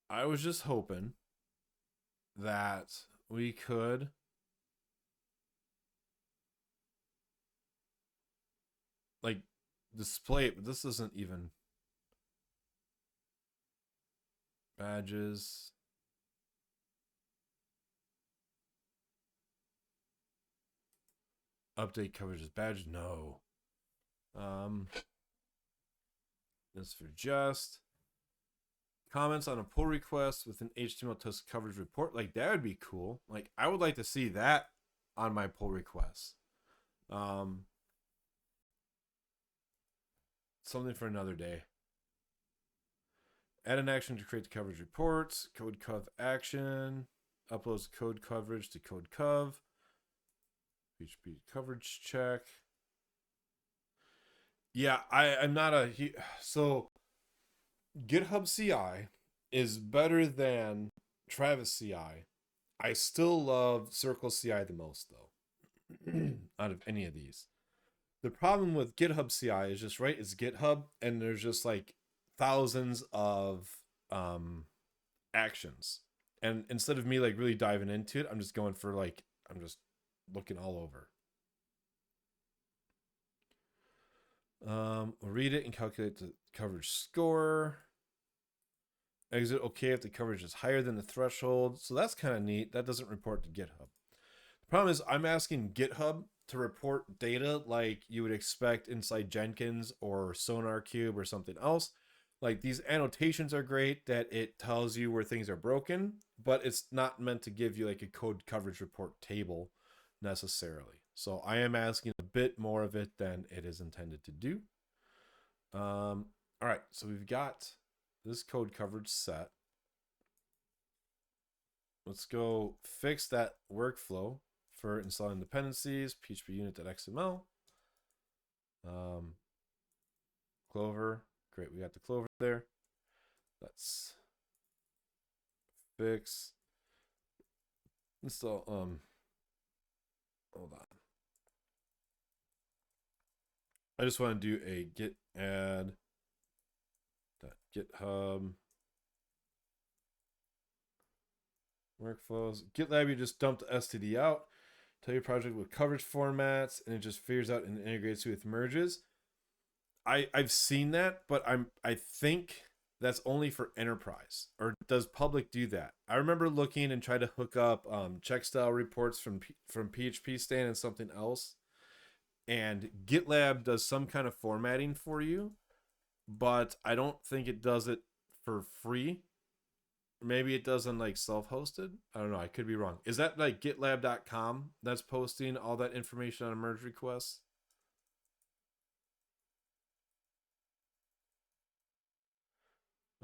I was just hoping that we could like display it, but this isn't even badges. Update coverage is badge. No. This for just comments on a pull request with an HTML test coverage report. Like that would be cool. Like I would like to see that on my pull requests. Something for another day. Add an action to create the coverage reports. Code cov action. Uploads code coverage to code cov. PHP coverage check. Yeah, I'm not a so GitHub CI is better than Travis CI. I still love Circle CI the most though, out of any of these. The problem with GitHub CI is just right. It's GitHub, and there's just like thousands of um, actions, and instead of me like really diving into it, I'm just going for like I'm just looking all over. We'll read it and calculate the coverage score. Exit okay if the coverage is higher than the threshold. So that's kind of neat. That doesn't report to GitHub. The problem is I'm asking GitHub to report data like you would expect inside Jenkins or SonarQube or something else. Like these annotations are great that it tells you where things are broken, but it's not meant to give you like a code coverage report table necessarily. So I am asking a bit more of it than it is intended to do. All right, so we've got this code coverage set. Let's go fix that workflow for installing dependencies, phpUnit.xml. Clover, great, we got the Clover there. Let's fix install. Hold on. I just want to do a git add .github workflows. GitLab, you just dump the std out. Tell your project with coverage formats, and it just figures out and integrates with merges. I've seen that, but I think that's only for enterprise. Or does public do that? I remember looking and trying to hook up check style reports from phpstan and something else, and GitLab does some kind of formatting for you, but I don't think it does it for free. Maybe it doesn't like self-hosted. I don't know. I could be wrong. Is that like gitlab.com that's posting all that information on a merge request?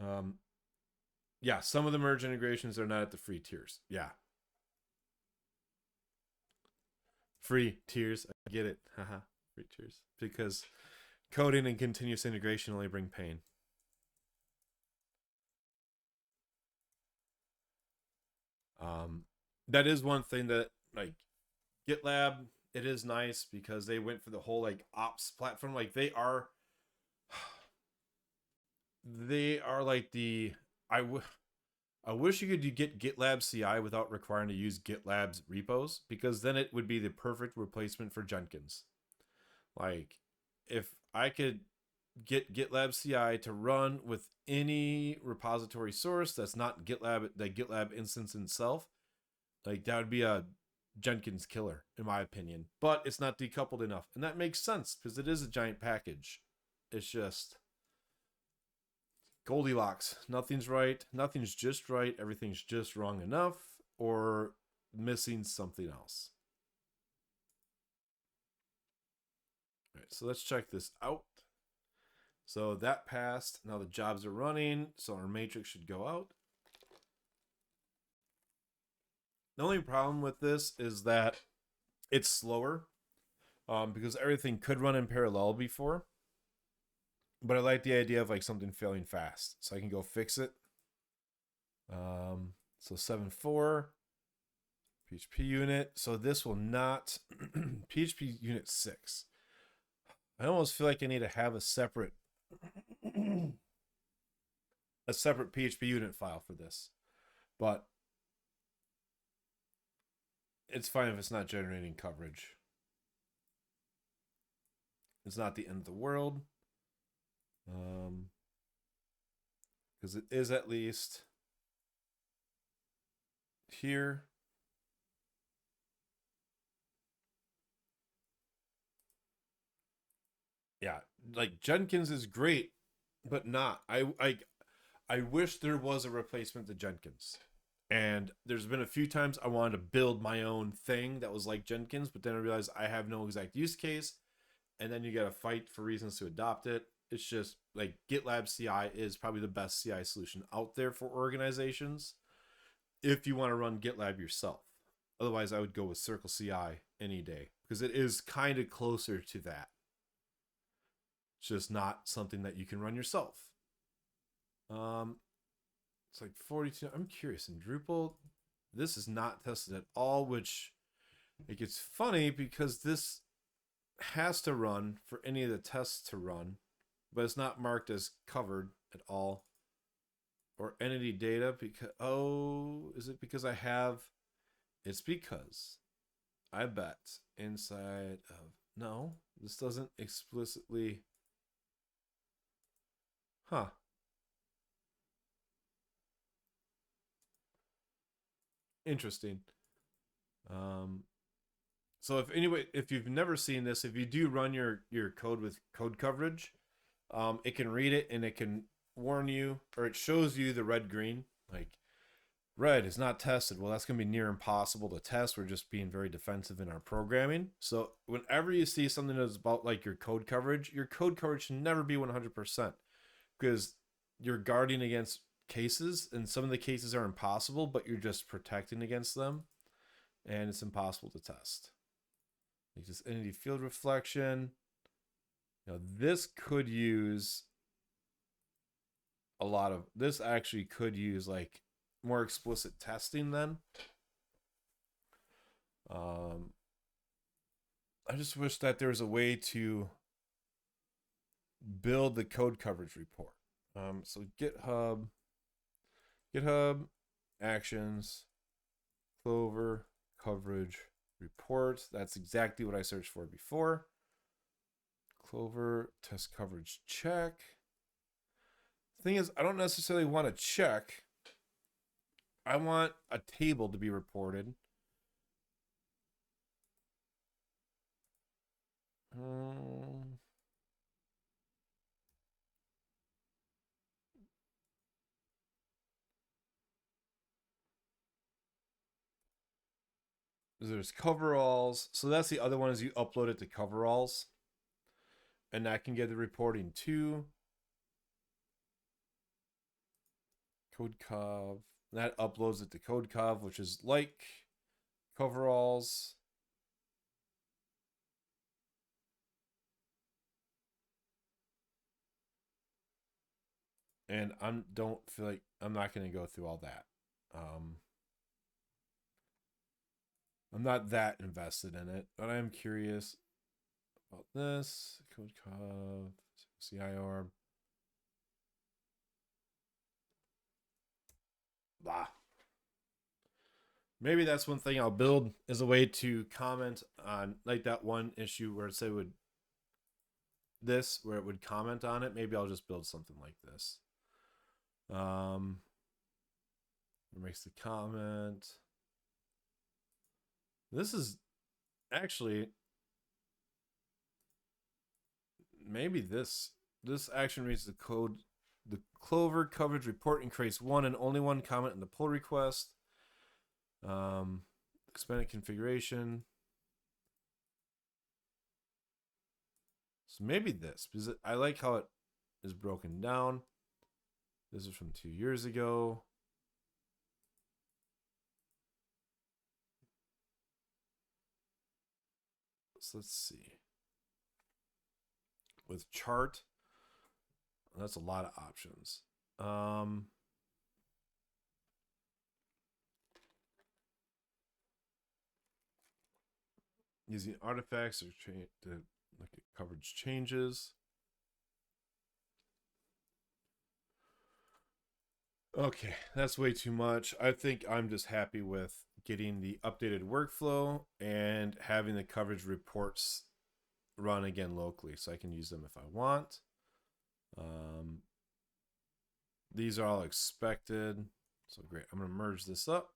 Um, yeah, some of the merge integrations are not at the free tiers. Yeah, free tiers. I get it. Haha, free tiers. Because coding and continuous integration only bring pain. Um, that is one thing that like GitLab. It is nice because they went for the whole like ops platform. Like they are like the I wish you could get GitLab CI without requiring to use GitLab's repos, because then it would be the perfect replacement for Jenkins. Like, if I could get GitLab CI to run with any repository source that's not GitLab, the GitLab instance itself, like that would be a Jenkins killer, in my opinion. But it's not decoupled enough. And that makes sense because it is a giant package. It's just Goldilocks. Nothing's right. Nothing's just right. Everything's just wrong enough or missing something else. All right, so let's check this out. So that passed. Now the jobs are running. So our matrix should go out. The only problem with this is that it's slower because everything could run in parallel before. But I like the idea of like something failing fast. So I can go fix it. So 7.4 PHP unit. So this will not PHP unit 6. I almost feel like I need to have a separate PHP unit file for this. But it's fine if it's not generating coverage. It's not the end of the world. Because it is at least here. Yeah, like Jenkins is great, but not. I wish there was a replacement to Jenkins. And there's been a few times I wanted to build my own thing that was like Jenkins, but then I realized I have no exact use case, and then you got to fight for reasons to adopt it. It's just like GitLab CI is probably the best CI solution out there for organizations if you want to run GitLab yourself. Otherwise, I would go with Circle CI any day because it is kind of closer to that. It's just not something that you can run yourself. It's like 42. I'm curious, in Drupal, this is not tested at all, which it gets funny because this has to run for any of the tests to run, but it's not marked as covered at all. Or entity data, because, oh, is it because I have, it's because I bet inside of, no, this doesn't explicitly, huh. Interesting. So if you've never seen this, if you do run your code with code coverage, it can read it and it can warn you, or it shows you the red green, like red is not tested. Well, that's going to be near impossible to test. We're just being very defensive in our programming. So whenever you see something that's about like your code coverage should never be 100%, because you're guarding against cases, and some of the cases are impossible, but you're just protecting against them, and it's impossible to test. Like this entity field reflection. This could use a lot of, this actually could use like more explicit testing then. I just wish that there's a way to build the code coverage report. So GitHub actions, Clover coverage report. That's exactly what I searched for before. Clover test coverage check. The thing is, I don't necessarily want to check. I want a table to be reported. There's coveralls. So that's the other one, is you upload it to coveralls. And that can get the reporting too. CodeCov. That uploads it to CodeCov, which is like coveralls. And don't feel like I'm not going to go through all that. I'm not that invested in it, but I'm curious about this. CodeCov, CIR. Blah. Maybe that's one thing I'll build, is a way to comment on like that one issue where it say would this, where it would comment on it. Maybe I'll just build something like this. It makes the comment. This is actually, maybe this action reads the Clover coverage report and creates one and only one comment in the pull request. Expanded configuration. So maybe this, because I like how it is broken down. This is from 2 years ago. So let's see. With chart, that's a lot of options. Using artifacts to look at coverage changes. Okay, that's way too much. I think I'm just happy with getting the updated workflow and having the coverage reports run again locally, so I can use them if I want. These are all expected, so great. I'm going to merge this up.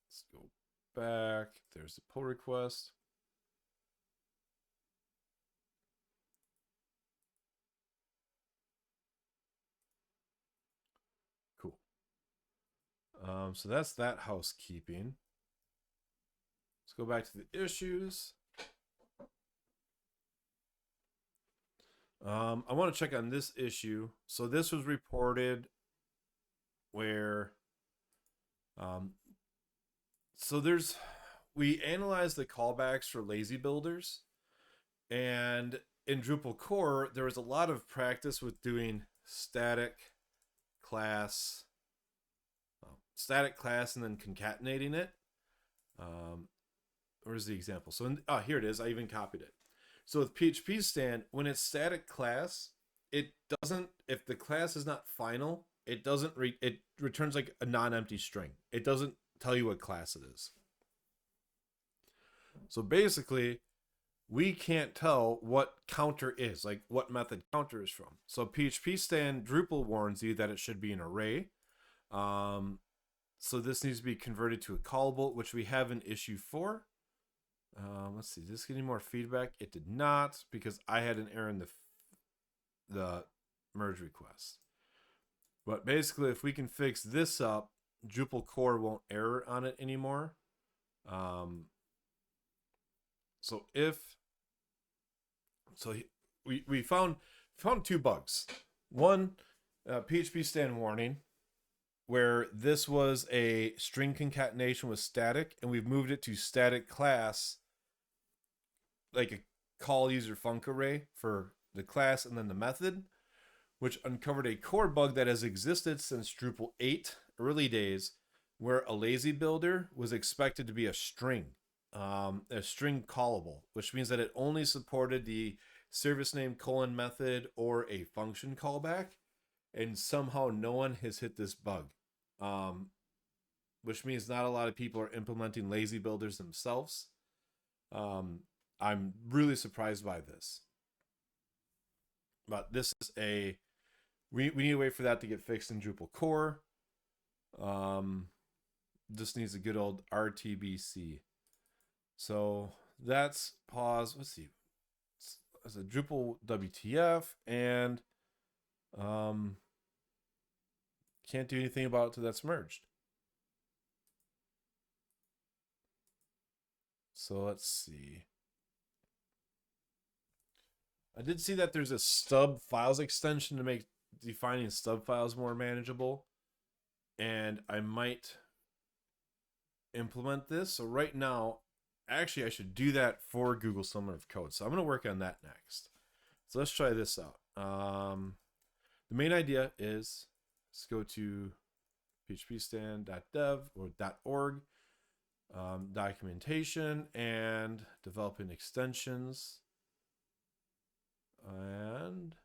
Let's go back. There's the pull request. Cool. So that's that housekeeping. Let's go back to the issues. I want to check on this issue. So this was reported where, so we analyzed the callbacks for lazy builders, And in Drupal core, there was a lot of practice with doing class, static class, and then concatenating it. Where's the example? So here it is. I even copied it. So with phpstan, when it's static class, it doesn't. If the class is not final, it doesn't. It returns like a non-empty string. It doesn't tell you what class it is. So basically, we can't tell what counter is, like what method counter is from. So phpstan-drupal warns you that it should be an array. So this needs to be converted to a callable, which we have an issue for. Let's see, did this get any more feedback? It did not, because I had an error in the merge request. But basically, if we can fix this up, Drupal core won't error on it anymore. We found two bugs. One, phpstan warning, where this was a string concatenation with static, and we've moved it to static class, like a call user func array for the class and then the method, which uncovered a core bug that has existed since Drupal 8 early days, where a lazy builder was expected to be a string callable, which means that it only supported the service name : method or a function callback, and somehow no one has hit this bug, which means not a lot of people are implementing lazy builders themselves. I'm really surprised by this, but this is we need to wait for that to get fixed in Drupal core. This needs a good old RTBC. So that's pause. Let's see. It's a Drupal WTF, and can't do anything about it till that's merged. So let's see. I did see that there's a stub files extension to make defining stub files more manageable, and I might implement this. So right now, actually, I should do that for Google Summer of Code. So I'm going to work on that next. So let's try this out. The main idea is, let's go to phpstan.dev or .org, documentation and developing extensions, and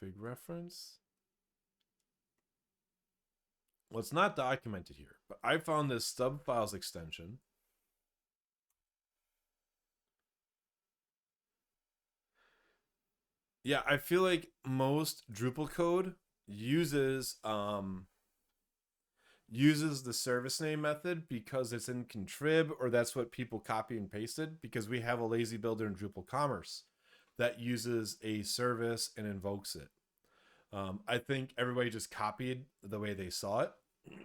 config reference. Well, it's not documented here, but I found this stub files extension. Yeah, I feel like most Drupal code uses the service name method because it's in contrib, or that's what people copy and pasted, because we have a lazy builder in Drupal commerce that uses a service and invokes it. I think everybody just copied the way they saw it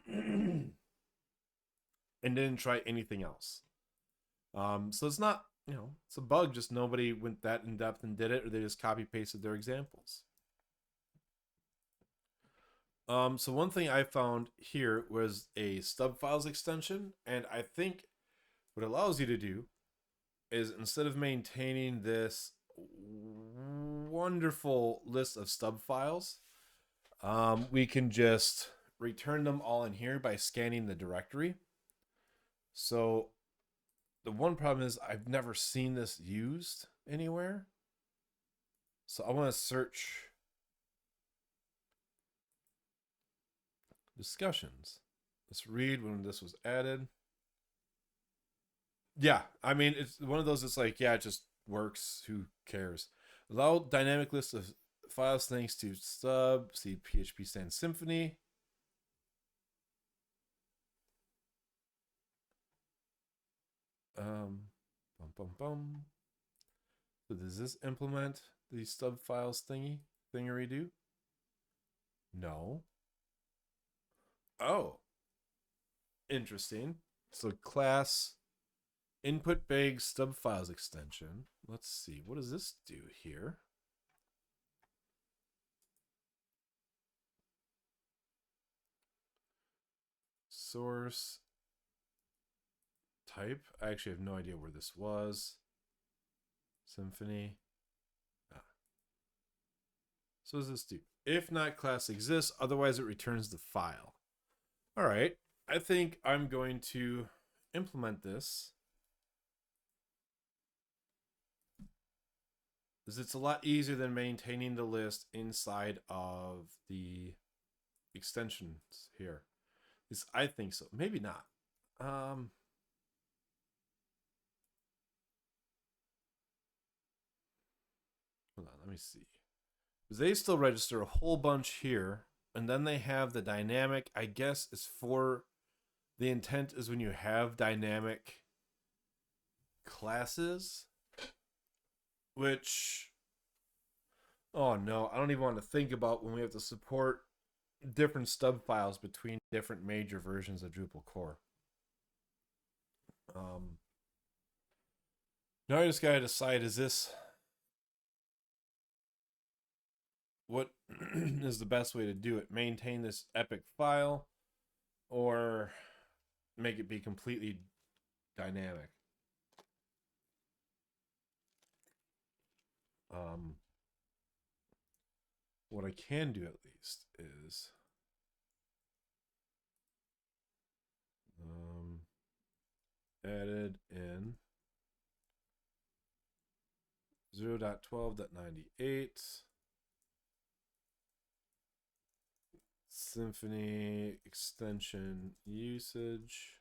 and didn't try anything else. So it's not, it's a bug, just nobody went that in depth and did it, or they just copy pasted their examples. So one thing I found here was a stub files extension, and I think what it allows you to do is, instead of maintaining this wonderful list of stub files, we can just return them all in here by scanning the directory. So the one problem is I've never seen this used anywhere. So I want to search discussions. Let's read when this was added. Yeah, I mean, it's one of those, it's like, yeah, it just works. Who cares? Allow dynamic list of files thanks to stub, see phpstan symphony. So does this implement the stub files thingery-do? No. Oh, interesting. So class input bag stub files extension. Let's see, what does this do here? Source type. I actually have no idea where this was. Symphony. So what does this do? If not class exists, otherwise it returns the file. All right, I think I'm going to implement this. Because it's a lot easier than maintaining the list inside of the extensions here. At least I think so. Maybe not. Hold on, let me see. Because they still register a whole bunch here, and then they have the dynamic. I guess is for the intent is when you have dynamic classes, which, oh no, I don't even want to think about when we have to support different stub files between different major versions of Drupal core. Now I just gotta decide, is this what is the best way to do it? Maintain this epic file or make it be completely dynamic? What I can do at least is added in 0.12.98 Symfony extension usage.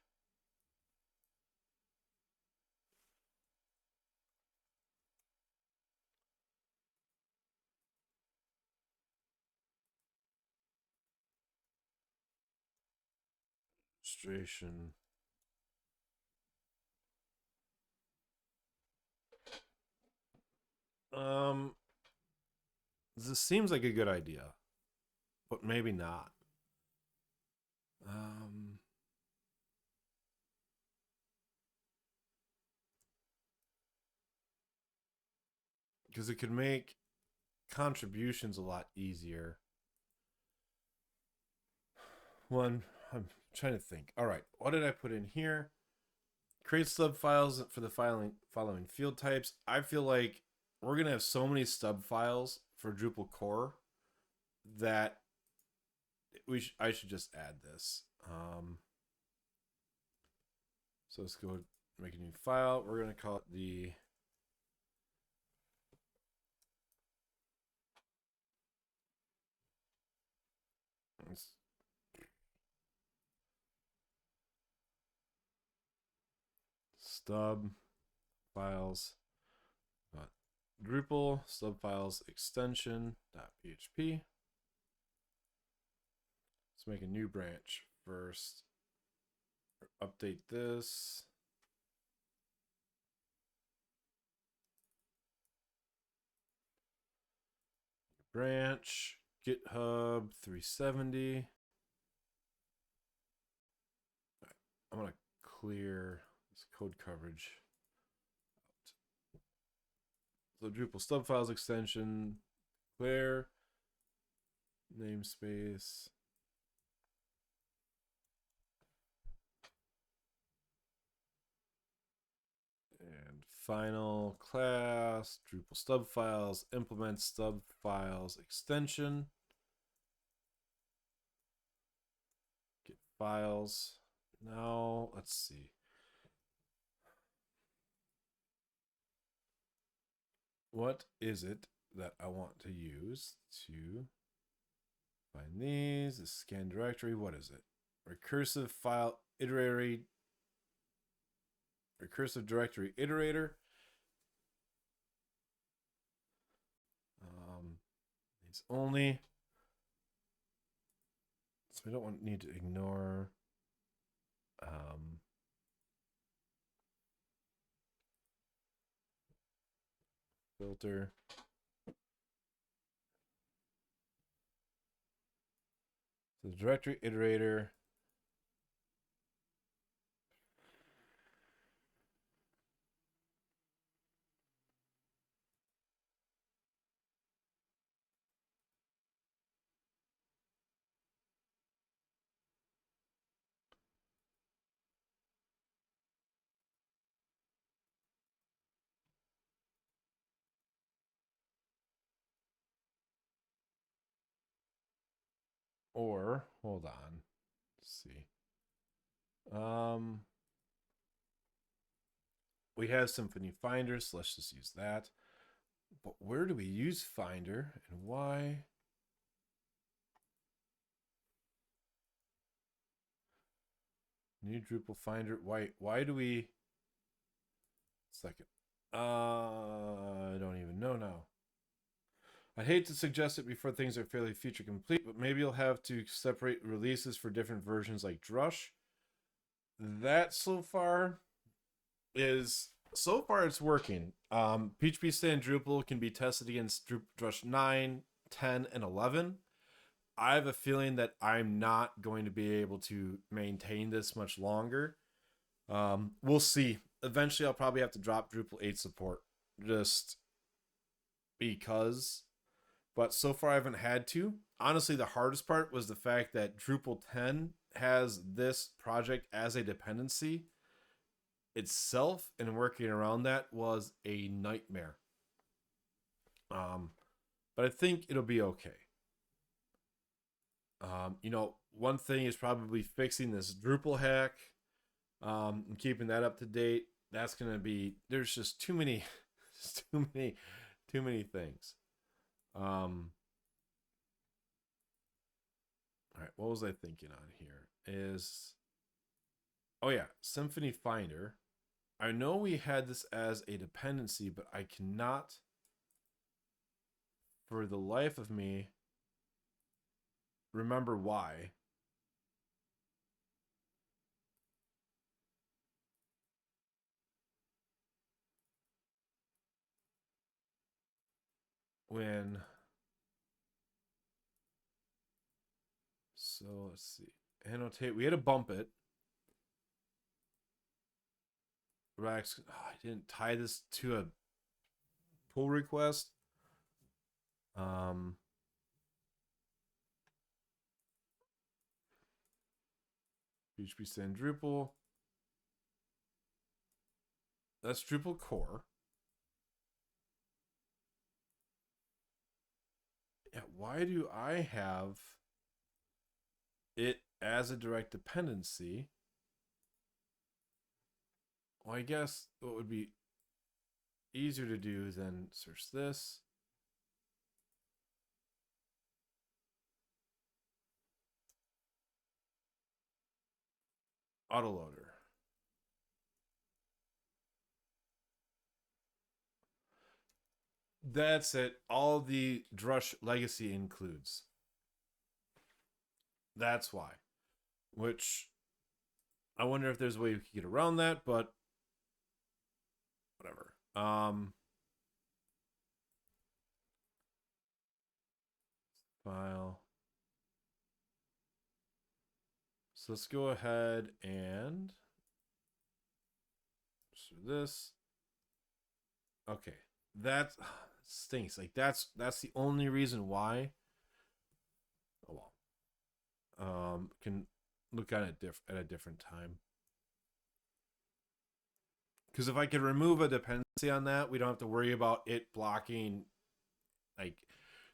Registration. This seems like a good idea, but maybe not. Because it could make contributions a lot easier. I'm trying to think. All right, what did I put in here? Create stub files for the following field types. I feel like we're gonna have so many stub files for Drupal core that I should just add this. So let's go make a new file. We're gonna call it the stub files Drupal stub files extension.php. Let's make a new branch first. Update this. Branch GitHub 370. I'm gonna clear this code coverage. So Drupal stub files extension, clear, namespace. And final class, Drupal stub files, implement stub files extension. Get files. Now, let's see. What is it that I want to use to find these? The scan directory. What is it? Recursive file iterator. Recursive directory iterator. These only. So we don't need to ignore. Filter. So the directory iterator. Or hold on, let's see. We have Symphony Finder, so let's just use that. But where do we use Finder and why? New Drupal Finder. Why do we? Second. I don't even know now. I'd hate to suggest it before things are fairly feature complete, but maybe you'll have to separate releases for different versions like Drush. That so far it's working. phpstan-drupal can be tested against Drush 9, 10, and 11. I have a feeling that I'm not going to be able to maintain this much longer. We'll see. Eventually, I'll probably have to drop Drupal 8 support just because. But so far, I haven't had to. Honestly, the hardest part was the fact that Drupal 10 has this project as a dependency itself, and working around that was a nightmare. But I think it'll be okay. One thing is probably fixing this Drupal hack, and keeping that up to date. That's gonna be, there's just too many, too many things. All right, what was I thinking on here? Oh yeah, Symphony Finder. I know we had this as a dependency, but I cannot, for the life of me, remember why. So let's see. Annotate. We had to bump it. Rex. I didn't tie this to a pull request. phpstan-drupal. That's Drupal core. Yeah, why do I have it as a direct dependency? Well, I guess what would be easier to do than search this. Autoloader. That's it. All the Drush legacy includes. That's why. Which I wonder if there's a way we could get around that, but whatever. File. So let's go ahead and do this. Okay, that stinks. Like that's the only reason why. Oh well. Can look at it at a different time. Because if I could remove a dependency on that, we don't have to worry about it blocking like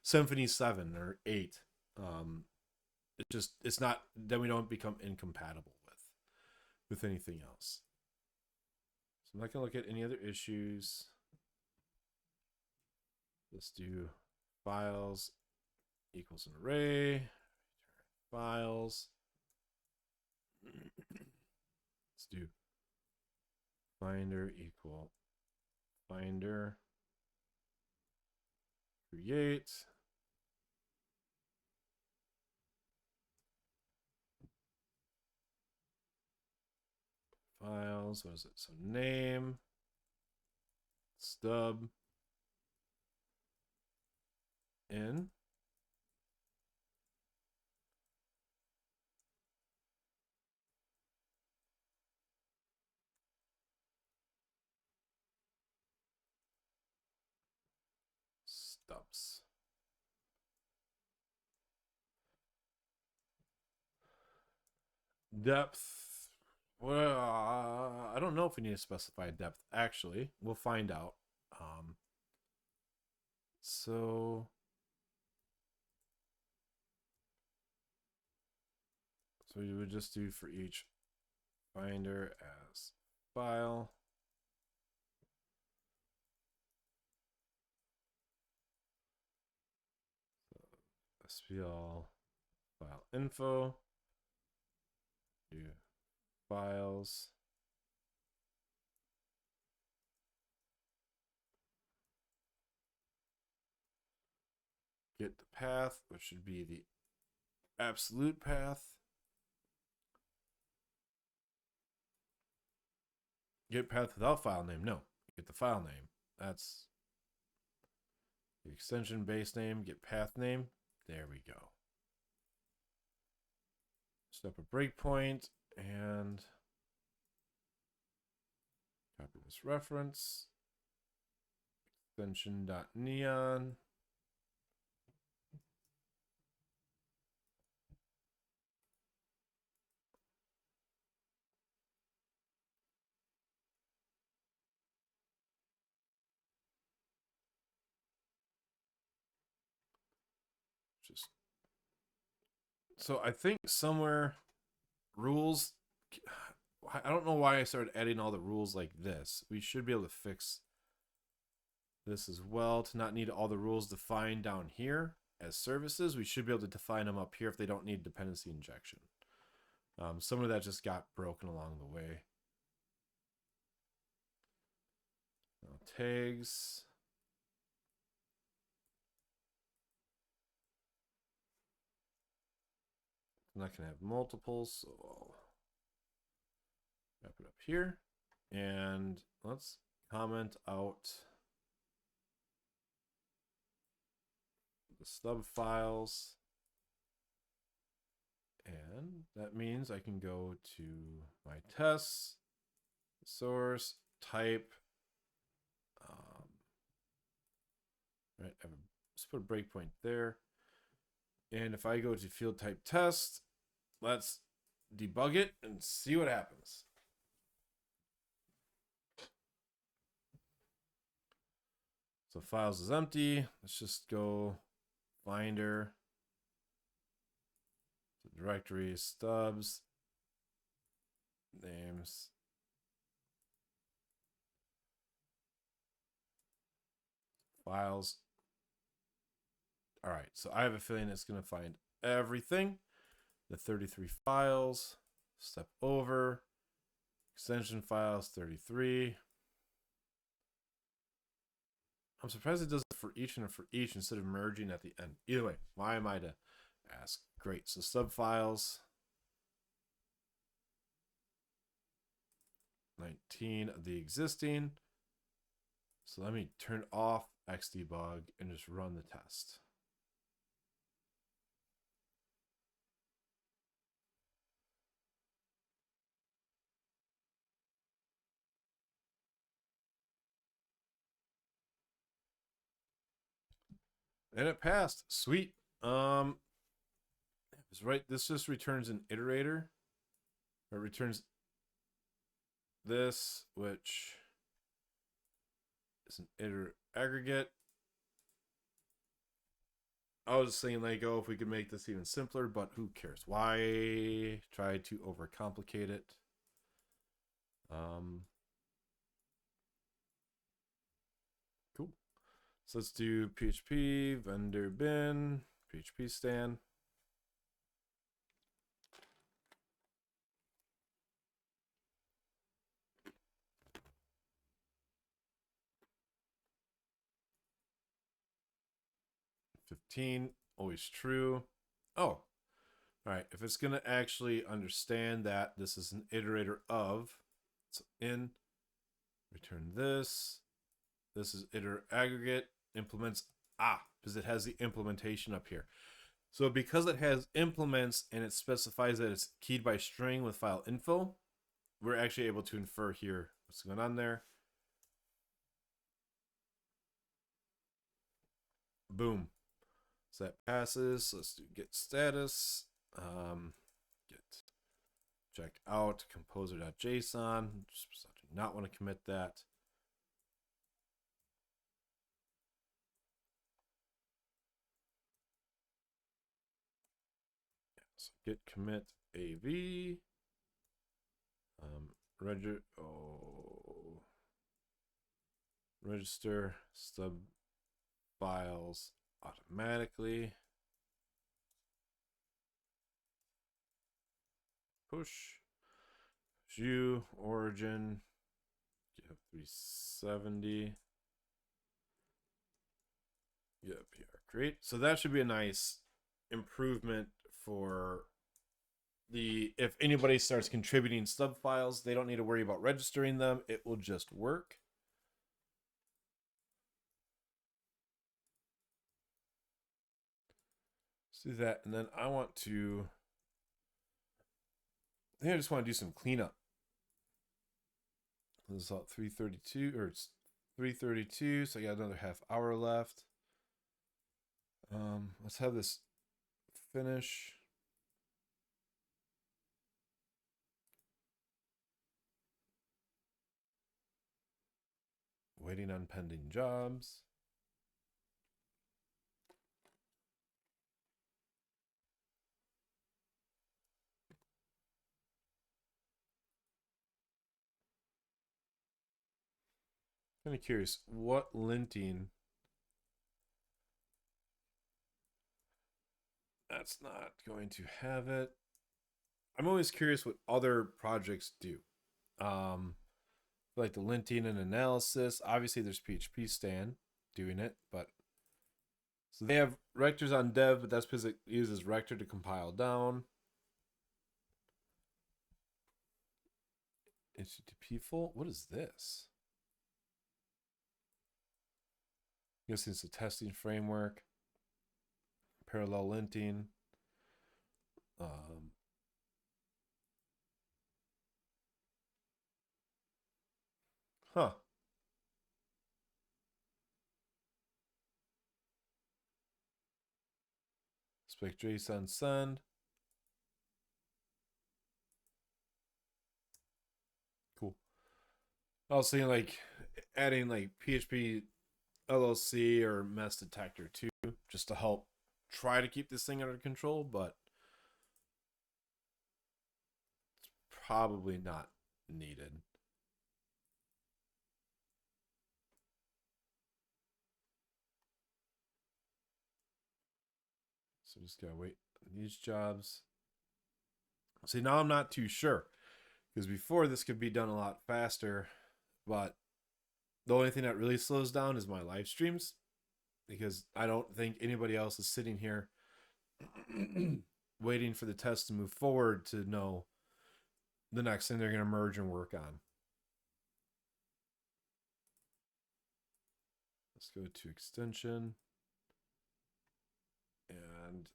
Symfony 7 or 8. It's not, then we don't become incompatible with anything else. So I'm not gonna look at any other issues. Let's do files equals an array. Files. Let's do finder equal finder create. Files, what is it? So name, stub, in. Stubs. Depth. Well, I don't know if we need to specify depth. Actually, we'll find out. So we would just do for each finder as file. So SPL file info, do files. Get the path, which should be the absolute path. Get path without file name. No, get the file name. That's the extension base name. Get path name. There we go. Set up a breakpoint and copy this reference. Extension.neon. So I think somewhere rules, I don't know why I started adding all the rules like this. We should be able to fix this as well to not need all the rules defined down here as services. We should be able to define them up here if they don't need dependency injection. Some of that just got broken along the way. Now, tags. I'm not going to have multiples, so I'll wrap it up here. And let's comment out the stub files. And that means I can go to my tests, source, type. Right, let's put a breakpoint there. And if I go to field type test, let's debug it and see what happens. So files is empty. Let's just go finder, directory, stubs, names. Files. All right, so I have a feeling it's going to find everything. The 33 files, step over, extension files 33. I'm surprised it does it for each and for each instead of merging at the end. Either way, why am I to ask? Great, so stub files 19 of the existing. So let me turn off xdebug and just run the test. And it passed. Sweet. It's right. This just returns an iterator. Or it returns this, which is an iter aggregate. I was just saying, like, oh, if we could make this even simpler, but who cares? Why try to overcomplicate it? Cool. So let's do PHP vendor bin phpstan. Always true. Oh, all right. If it's going to actually understand that this is an iterator of, so in, return this. This is iter aggregate, implements, because it has the implementation up here. So because it has implements and it specifies that it's keyed by string with file info, we're actually able to infer here what's going on there. Boom. So that passes. Let's do get status. Get check out composer.json. Just do not want to commit that. So git commit AV. Register stub files automatically. Push view origin. GitHub 370. Yeah, PR create. So that should be a nice improvement for the, if anybody starts contributing stub files, they don't need to worry about registering them. It will just work. Let's do that. And then I think I just want to do some cleanup. This is about 3:32, or it's 3:32, so I got another half hour left. Let's have this finish. Waiting on pending jobs. Kind of curious, what linting? That's not going to have it. I'm always curious what other projects do. Like the linting and analysis. Obviously, there's phpstan doing it, but so they have rectors on dev, but that's because it uses rector to compile down. HTTP full. What is this? I guess it's a testing framework. Parallel linting. Huh. Spec JSON send. Cool. I was thinking like adding like PHP LLC or mess detector too, just to help try to keep this thing under control, but it's probably not needed. So just gotta wait on these jobs. See, now I'm not too sure, because before this could be done a lot faster, but the only thing that really slows down is my live streams, because I don't think anybody else is sitting here waiting for the test to move forward to know the next thing they're going to merge and work on. Let's go to extension. And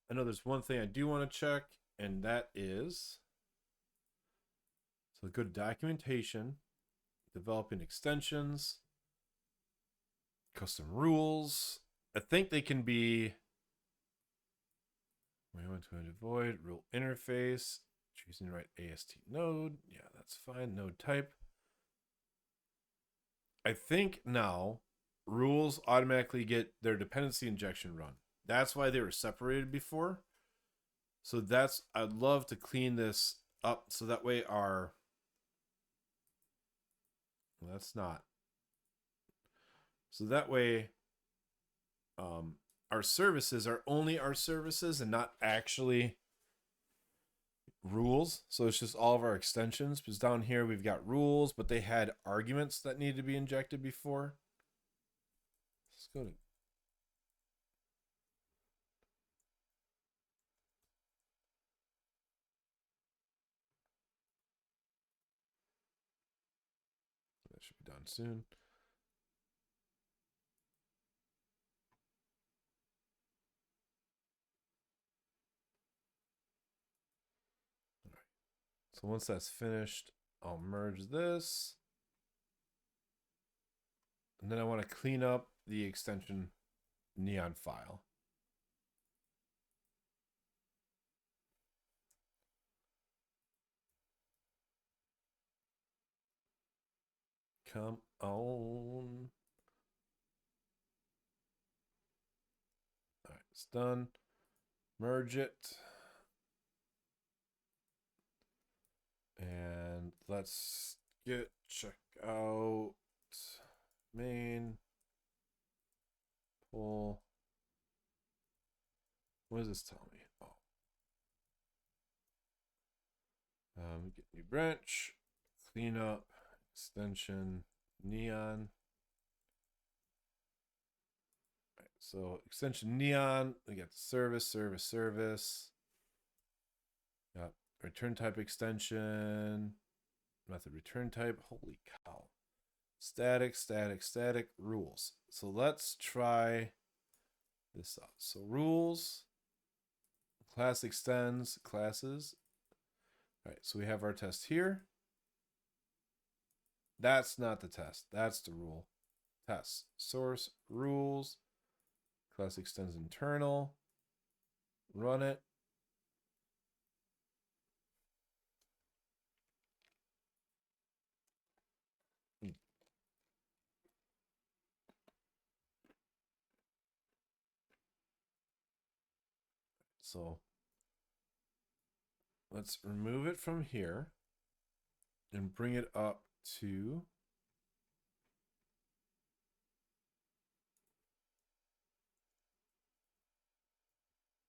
I know there's one thing I do want to check, and that is, so go to documentation, developing extensions, custom rules. I think they can be, we want to avoid rule interface, choosing the right AST node. Yeah, that's fine. Node type. I think now rules automatically get their dependency injection run. That's why they were separated before. So that's, I'd love to clean this up so that way our, well, that's not. So that way our services are only our services and not actually rules. So it's just all of our extensions, because down here we've got rules, but they had arguments that needed to be injected before. Let's go to, that should be done soon. All right. So once that's finished, I'll merge this. And then I want to clean up the extension neon file. Come on. All right, it's done. merge it. And let's check out main pull. What does this tell me? Oh, get new branch, clean up, extension, neon. All right, so extension neon. We got the service. Got return type extension, method return type. Holy cow! Static rules. So let's try this out. So rules, class extends classes. All right, so we have our test here. That's not the test. That's the rule. Test source rules, class extends internal. Run it. So let's remove it from here and bring it up to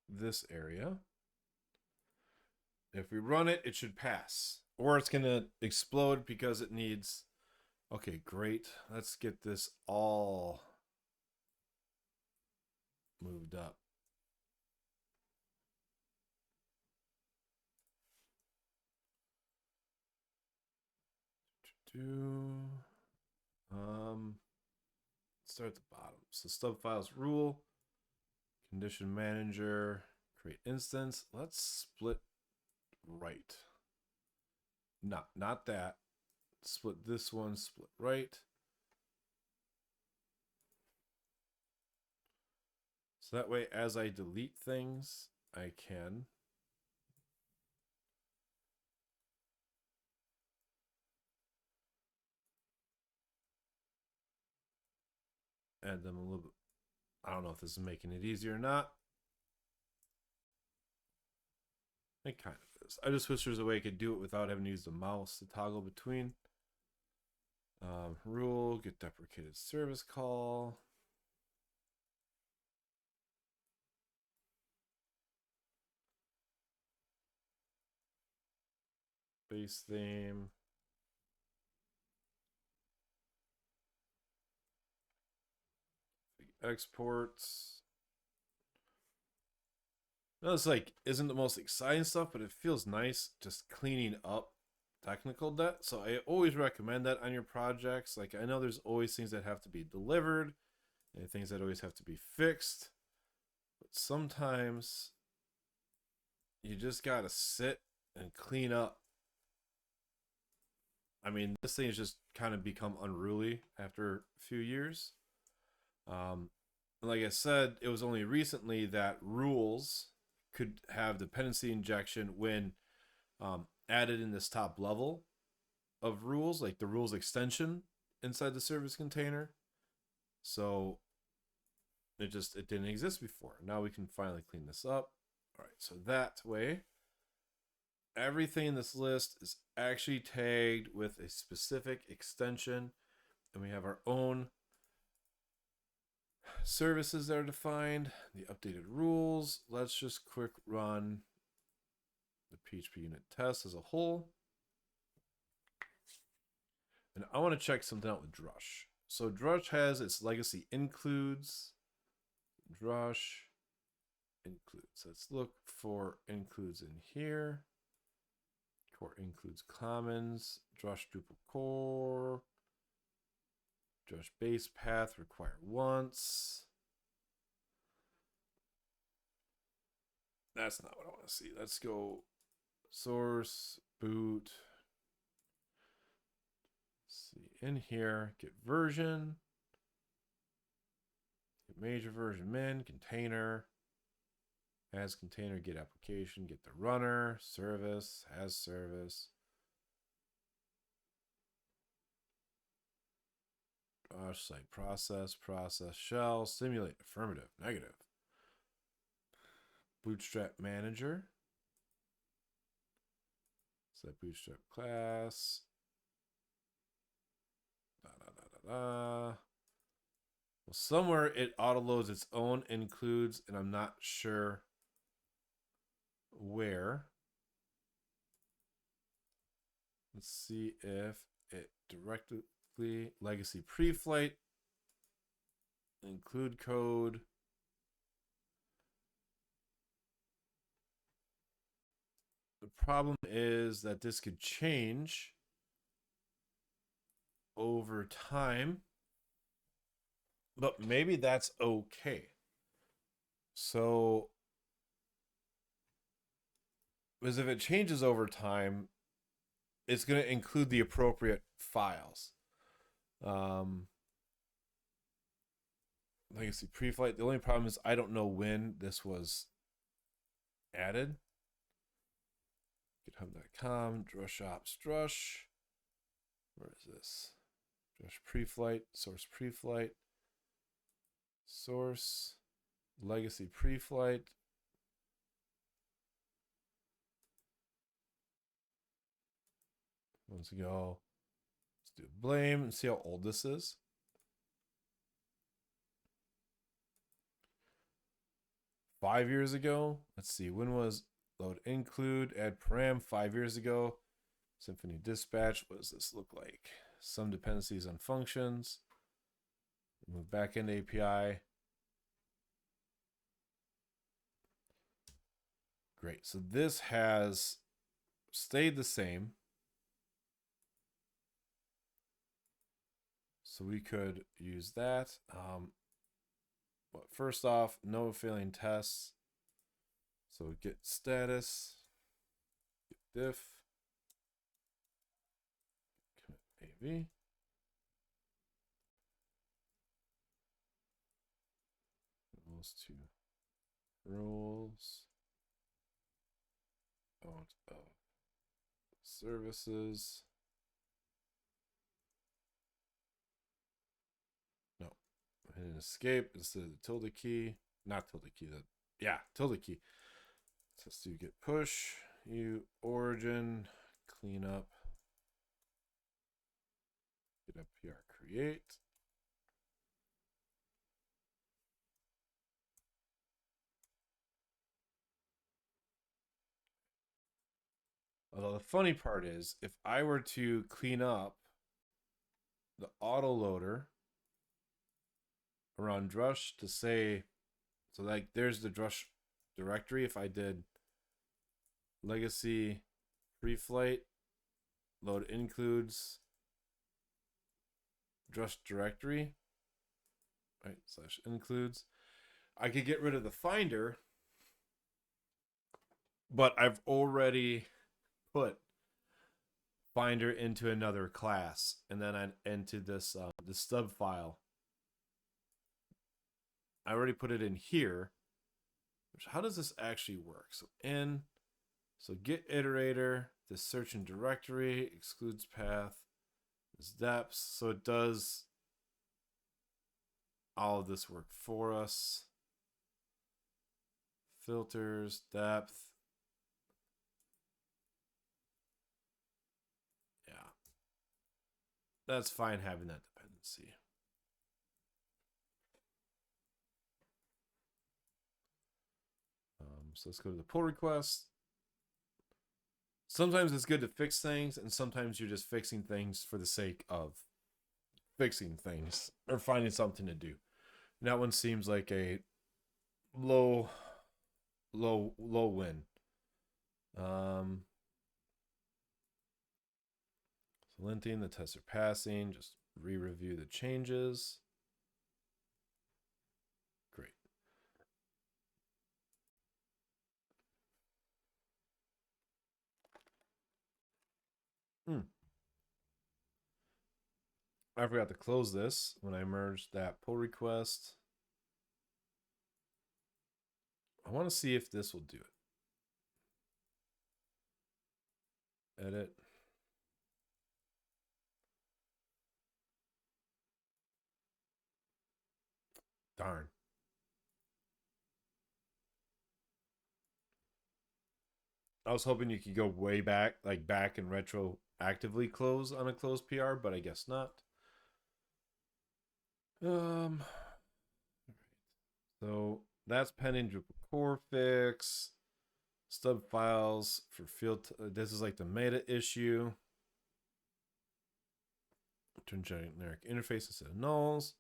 this area. If we run it, it should pass. Or it's going to explode because it needs... Okay, great. Let's get this all moved up. Start at the bottom. So stub files rule, condition manager, create instance. Let's split right. Not that. Split this one, split right. So that way, as I delete things, I can add them a little bit. I don't know if this is making it easier or not. It kind of is. I just wish there was a way I could do it without having to use the mouse to toggle between. Rule, get deprecated service call. Base theme. Exports. No, it's like isn't the most exciting stuff, but it feels nice just cleaning up technical debt. So I always recommend that on your projects. Like I know there's always things that have to be delivered and things that always have to be fixed. But sometimes you just gotta sit and clean up. I mean, this thing has just kind of become unruly after a few years. Like I said, it was only recently that rules could have dependency injection when added in this top level of rules, like the rules extension inside the service container. So it didn't exist before. Now we can finally clean this up. All right, so that way everything in this list is actually tagged with a specific extension, and we have our own services that are defined, the updated rules. Let's just quick run the PHP unit test as a whole. And I want to check something out with Drush. So Drush has its legacy includes. Drush includes. Let's look for includes in here. Core includes commons. Drush Drupal core. Drush base path require once. That's not what I want to see. Let's go source boot. Let's see in here, get version, get major version min, container, as container, get application, get the runner, service, has service. Site process, shell, simulate, affirmative, negative. Bootstrap manager. Set bootstrap class. Well, somewhere it auto loads its own includes, and I'm not sure where. Let's see if it directly legacy pre-flight include code. The problem is that this could change over time, but maybe that's okay. So, because if it changes over time, it's going to include the appropriate files. Legacy pre-flight. The only problem is I don't know when this was added. GitHub.com, drush ops drush. Where is this? Drush pre-flight, source pre-flight, source, legacy pre-flight. Let's go. Let's do blame and see how old this is. Five years ago. Let's see. When was load include, add param 5 years ago. Symfony dispatch. What does this look like? Some dependencies on functions. Move backend API. Great. So this has stayed the same. So we could use that. But first off, no failing tests. So git status, git diff, commit AV. Those two roles out of services. No, hit an escape instead of the tilde key. Not tilde key, tilde key. So let's do git push, origin, clean up, get up PR create. Although the funny part is, if I were to clean up the autoloader around drush to say, so like there's the drush directory. If I did legacy pre-flight load includes drush directory, right, slash includes, I could get rid of the finder, but I've already put finder into another class, and then I into this this stub file. I already put it in here. How does this actually work? So git iterator, this search and directory, excludes path, this depths. So it does all of this work for us. Filters, depth. Yeah. That's fine having that dependency. So let's go to the pull request. Sometimes it's good to fix things, and sometimes you're just fixing things for the sake of fixing things or finding something to do. And that one seems like a low win. So linting, the tests are passing. Just re-review the changes. Great. I forgot to close this when I merged that pull request. I want to see if this will do it. Edit. Darn. I was hoping you could go way back, like back and retroactively close on a closed PR, but I guess not. So that's pending Drupal core fix. Stub files for field. This is like the meta issue. Turn generic interface instead of nulls.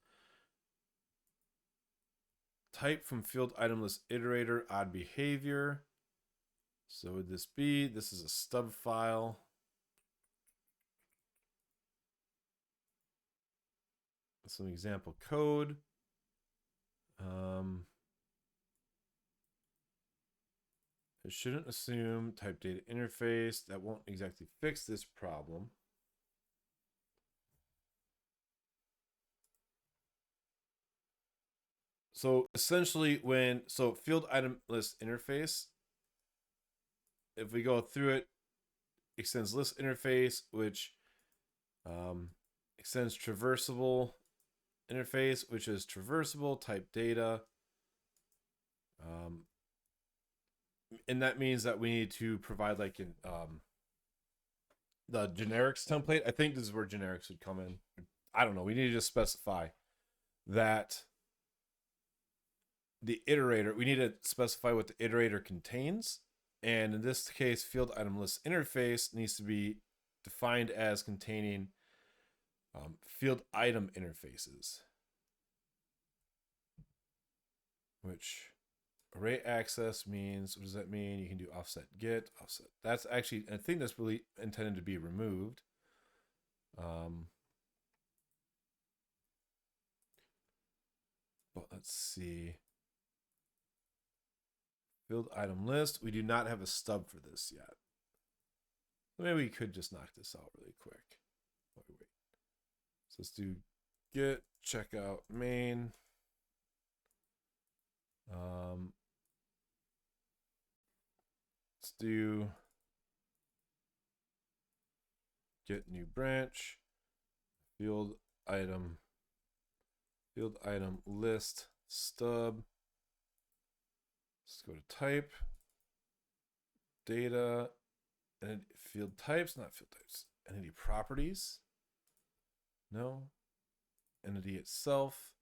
Type from field item list iterator, odd behavior. So would this be? This is a stub file. Some example code. It shouldn't assume type data interface. That won't exactly fix this problem. So essentially field item list interface, if we go through it, extends list interface, which extends traversable interface, which is traversable type data. And that means that we need to provide like the generics template. I think this is where generics would come in. I don't know. We need to just specify that the iterator, we need to specify what the iterator contains. And in this case, field item list interface needs to be defined as containing field item interfaces, which array access means, what does that mean? You can do offset get, offset. That's actually, I think that's really intended to be removed. But let's see. Field item list. We do not have a stub for this yet. Maybe we could just knock this out really quick. Wait. So let's do get checkout main. Let's do get new branch, field item list stub. Let's go to type, data, and field types, not field types, entity properties. No. Entity itself.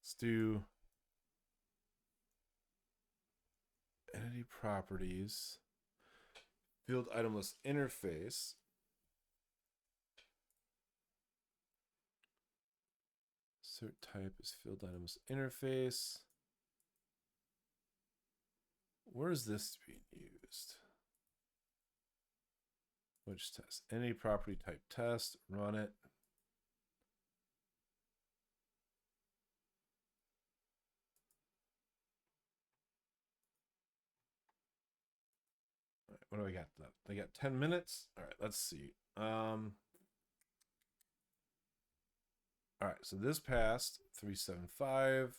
Let's do entity properties, field item list interface. Cert type is field item list interface. Where is this being used? Which test? Entity property type test. Run it. All right, what do I got left? I got 10 minutes. All right, let's see. All right, so this passed 375.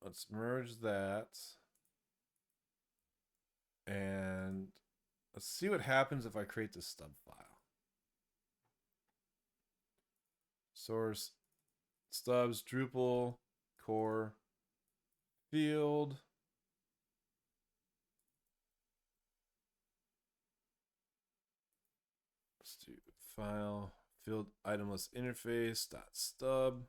Let's merge that. And let's see what happens if I create this stub file. Source, stubs, Drupal, core, field. Let's do file, field item list interface dot stub.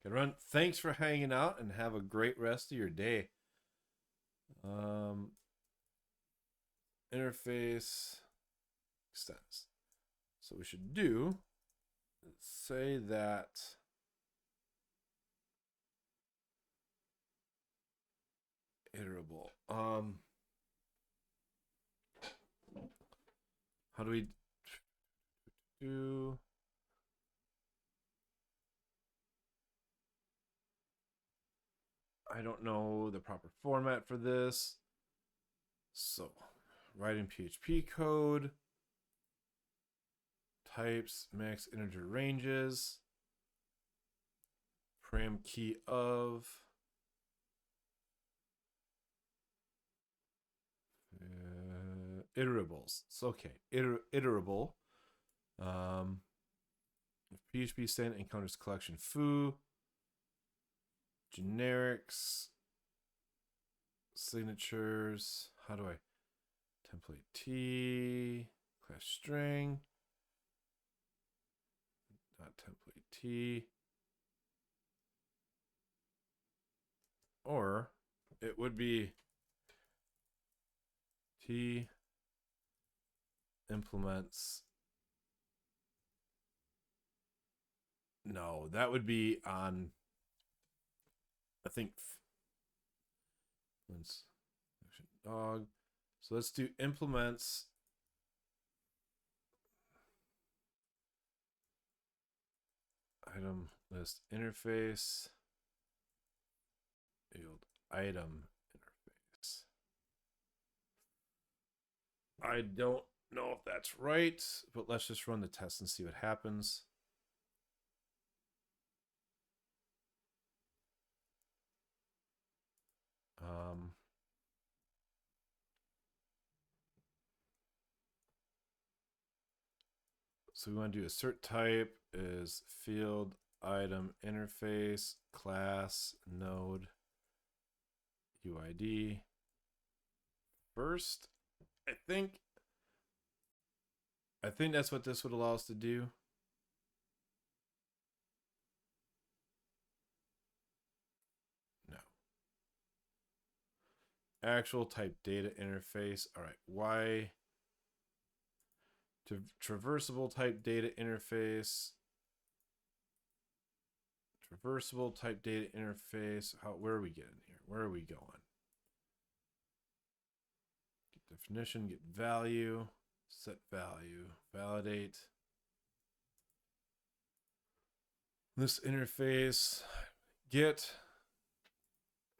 Good run. Thanks for hanging out and have a great rest of your day. Interface extends. So we should do, let's say that iterable. How do we do? I don't know the proper format for this. So, write in PHP code, types, max integer ranges, param key of, iterables. It's okay. Iterable. If phpstan encounters collection foo, generics, signatures, how do I template T, class string, not template T, or it would be T implements. No, that would be on, I think, dog. So let's do implements item list interface yield item interface. I don't know if that's right, but let's just run the test and see what happens. So we want to do assert type is field item interface class node UID. First, I think that's what this would allow us to do. No. Actual type data interface. All right. Why? To traversable type data interface. Traversable type data interface. Where are we getting here? Where are we going? Get definition, get value, set value, validate. This interface, get.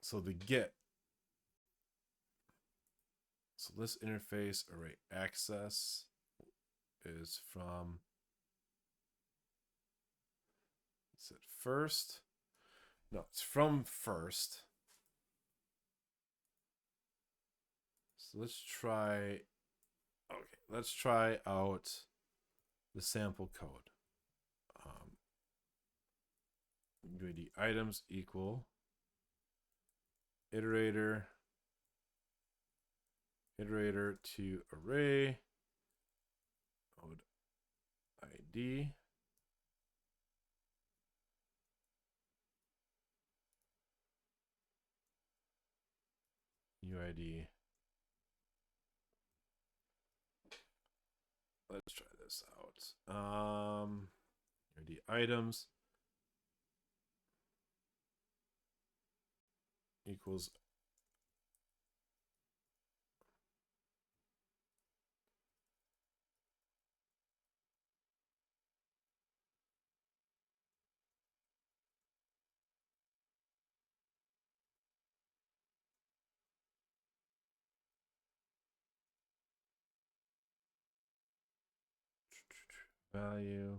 So the get. So this interface array access is from, is it first? No, it's from first. So let's try, okay, let's try out the sample code. UID items equal iterator to array node ID UID. Let's try this out. UID items equals value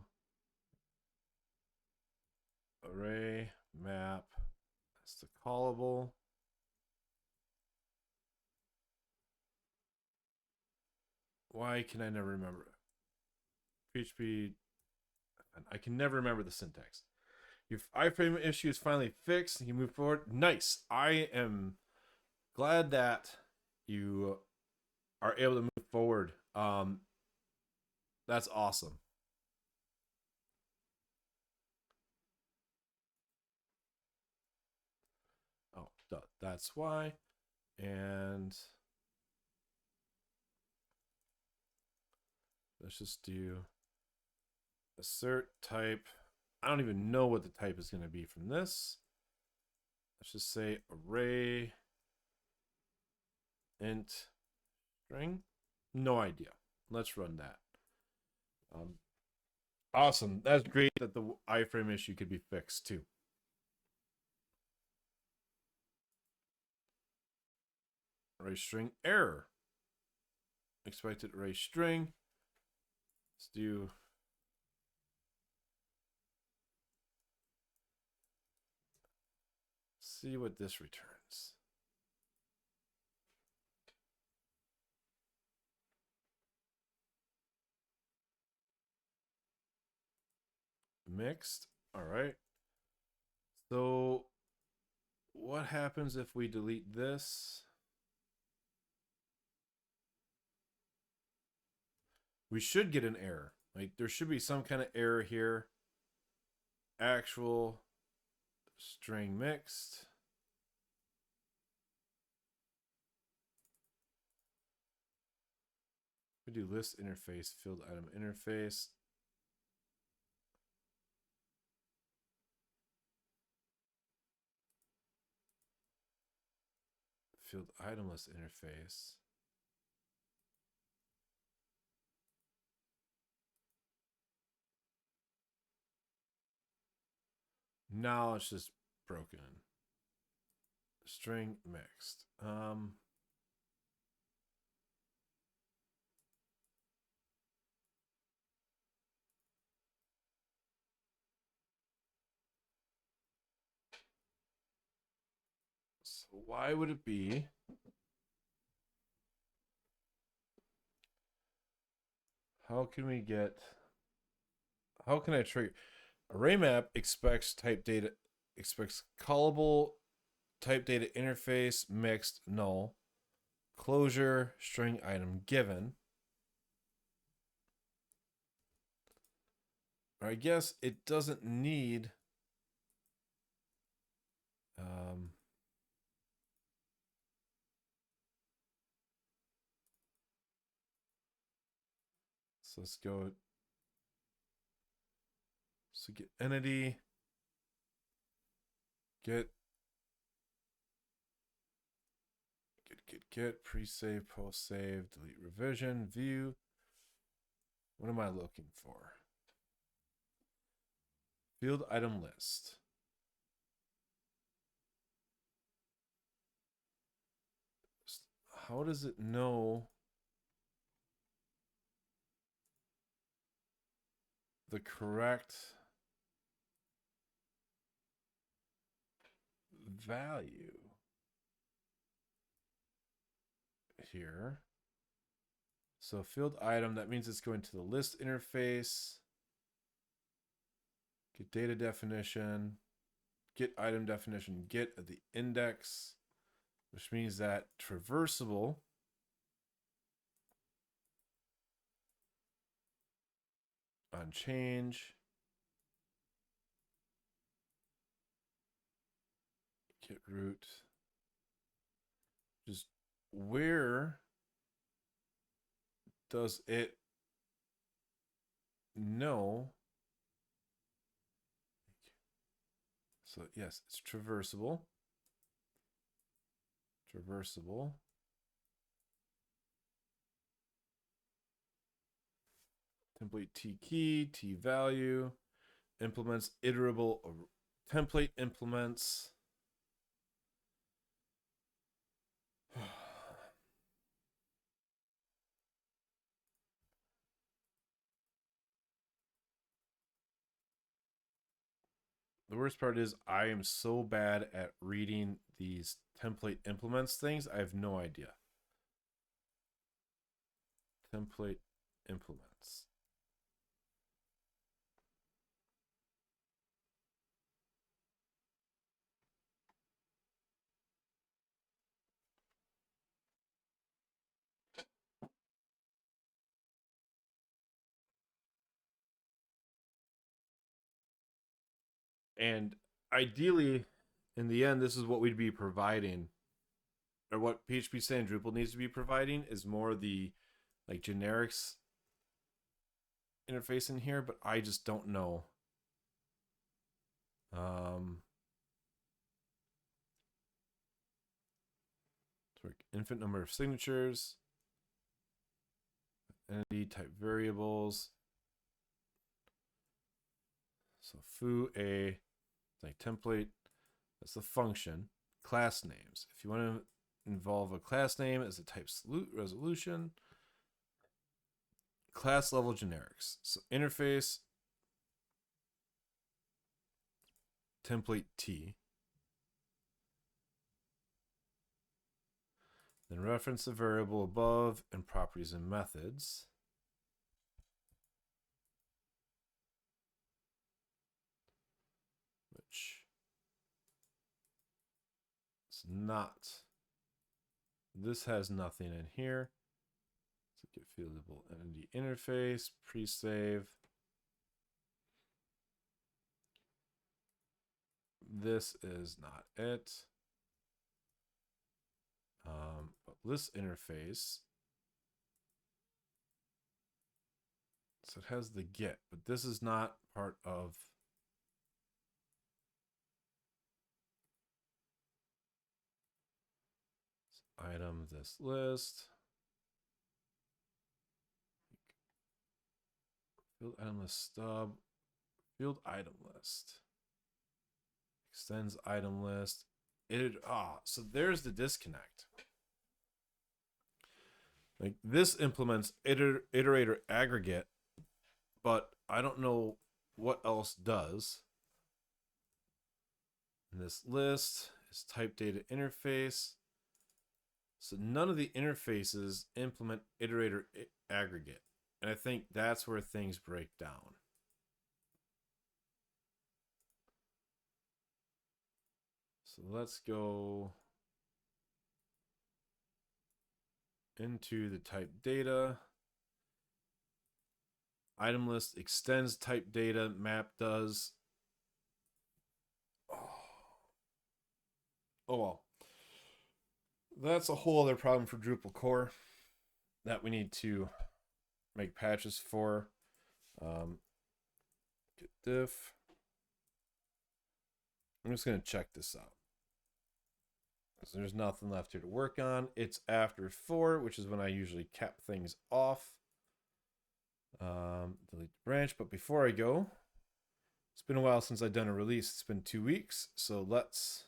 array map. That's the callable. Why can I never remember it? PHP, I can never remember the syntax. Your iframe issue is finally fixed. You move forward. Nice. I am glad that you are able to move forward. That's awesome. Oh, that's why. And let's just do assert type. I don't even know what the type is going to be from this. Let's just say array int string. No idea. Let's run that. Awesome. That's great that the iframe issue could be fixed too. Array string error. Expected array string. Let's do see what this returns. mixed. All right. So what happens if we delete this? We should get an error. Like there should be some kind of error here. Actual string mixed. We do list interface, field item interface. Field item list interface. Now it's just broken. String mixed. So why would it be? How can we get? How can I trigger? Array map expects type data, expects callable type data interface mixed null closure string item given. Or I guess it doesn't need so let's go. So get entity, get pre-save, post-save, delete revision, view. What am I looking for? Field item list. How does it know the correct value here? So field item, that means it's going to the list interface. Get data definition, get item definition, get at the index, which means that traversable on change, get root, just where does it know? So yes, it's traversable. Traversable. Template T key, T value, implements iterable template implements. The worst part is I am so bad at reading these template implements things. I have no idea. Template implements. And ideally, in the end, this is what we'd be providing, or what phpstan-drupal needs to be providing is more the like generics interface in here, but I just don't know. Infinite number of signatures, entity type variables. So foo a like template, that's the function. Class names. If you want to involve a class name as a type resolution, class level generics. So interface template T. Then reference the variable above and properties and methods. not. This has nothing in here. Let's get fieldable entity interface, pre-save. This is not it. But this interface, so it has the get, but this is not part of this item, this list. Field item list stub, field item list, extends item list. So there's the disconnect. Like this implements iterator aggregate, but I don't know what else does. And this list is type data interface. So none of the interfaces implement iterator aggregate. And I think that's where things break down. So let's go into the type data. Item list extends type data, map does. Oh well. That's a whole other problem for Drupal core that we need to make patches for. Get diff. I'm just going to check this out. So there's nothing left here to work on. It's after 4, which is when I usually cap things off. Delete the branch. But before I go, it's been a while since I've done a release. It's been 2 weeks. So let's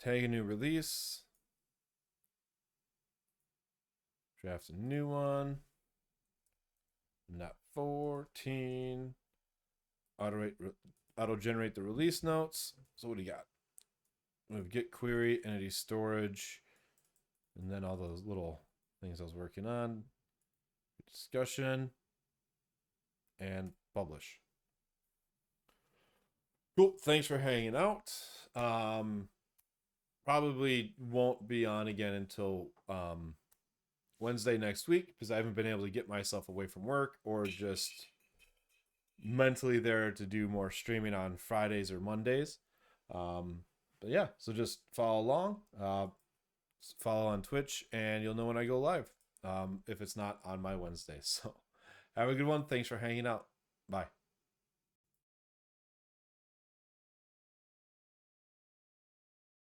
tag a new release. Draft a new one. Not 14. Auto generate the release notes. So what do you got? We have get query, entity storage, and then all those little things I was working on. Discussion and publish. Cool. Thanks for hanging out. Probably won't be on again until Wednesday next week because I haven't been able to get myself away from work or just mentally there to do more streaming on Fridays or Mondays. But yeah, so just follow along, follow on Twitch, and you'll know when I go live if it's not on my Wednesday. So have a good one. Thanks for hanging out. Bye.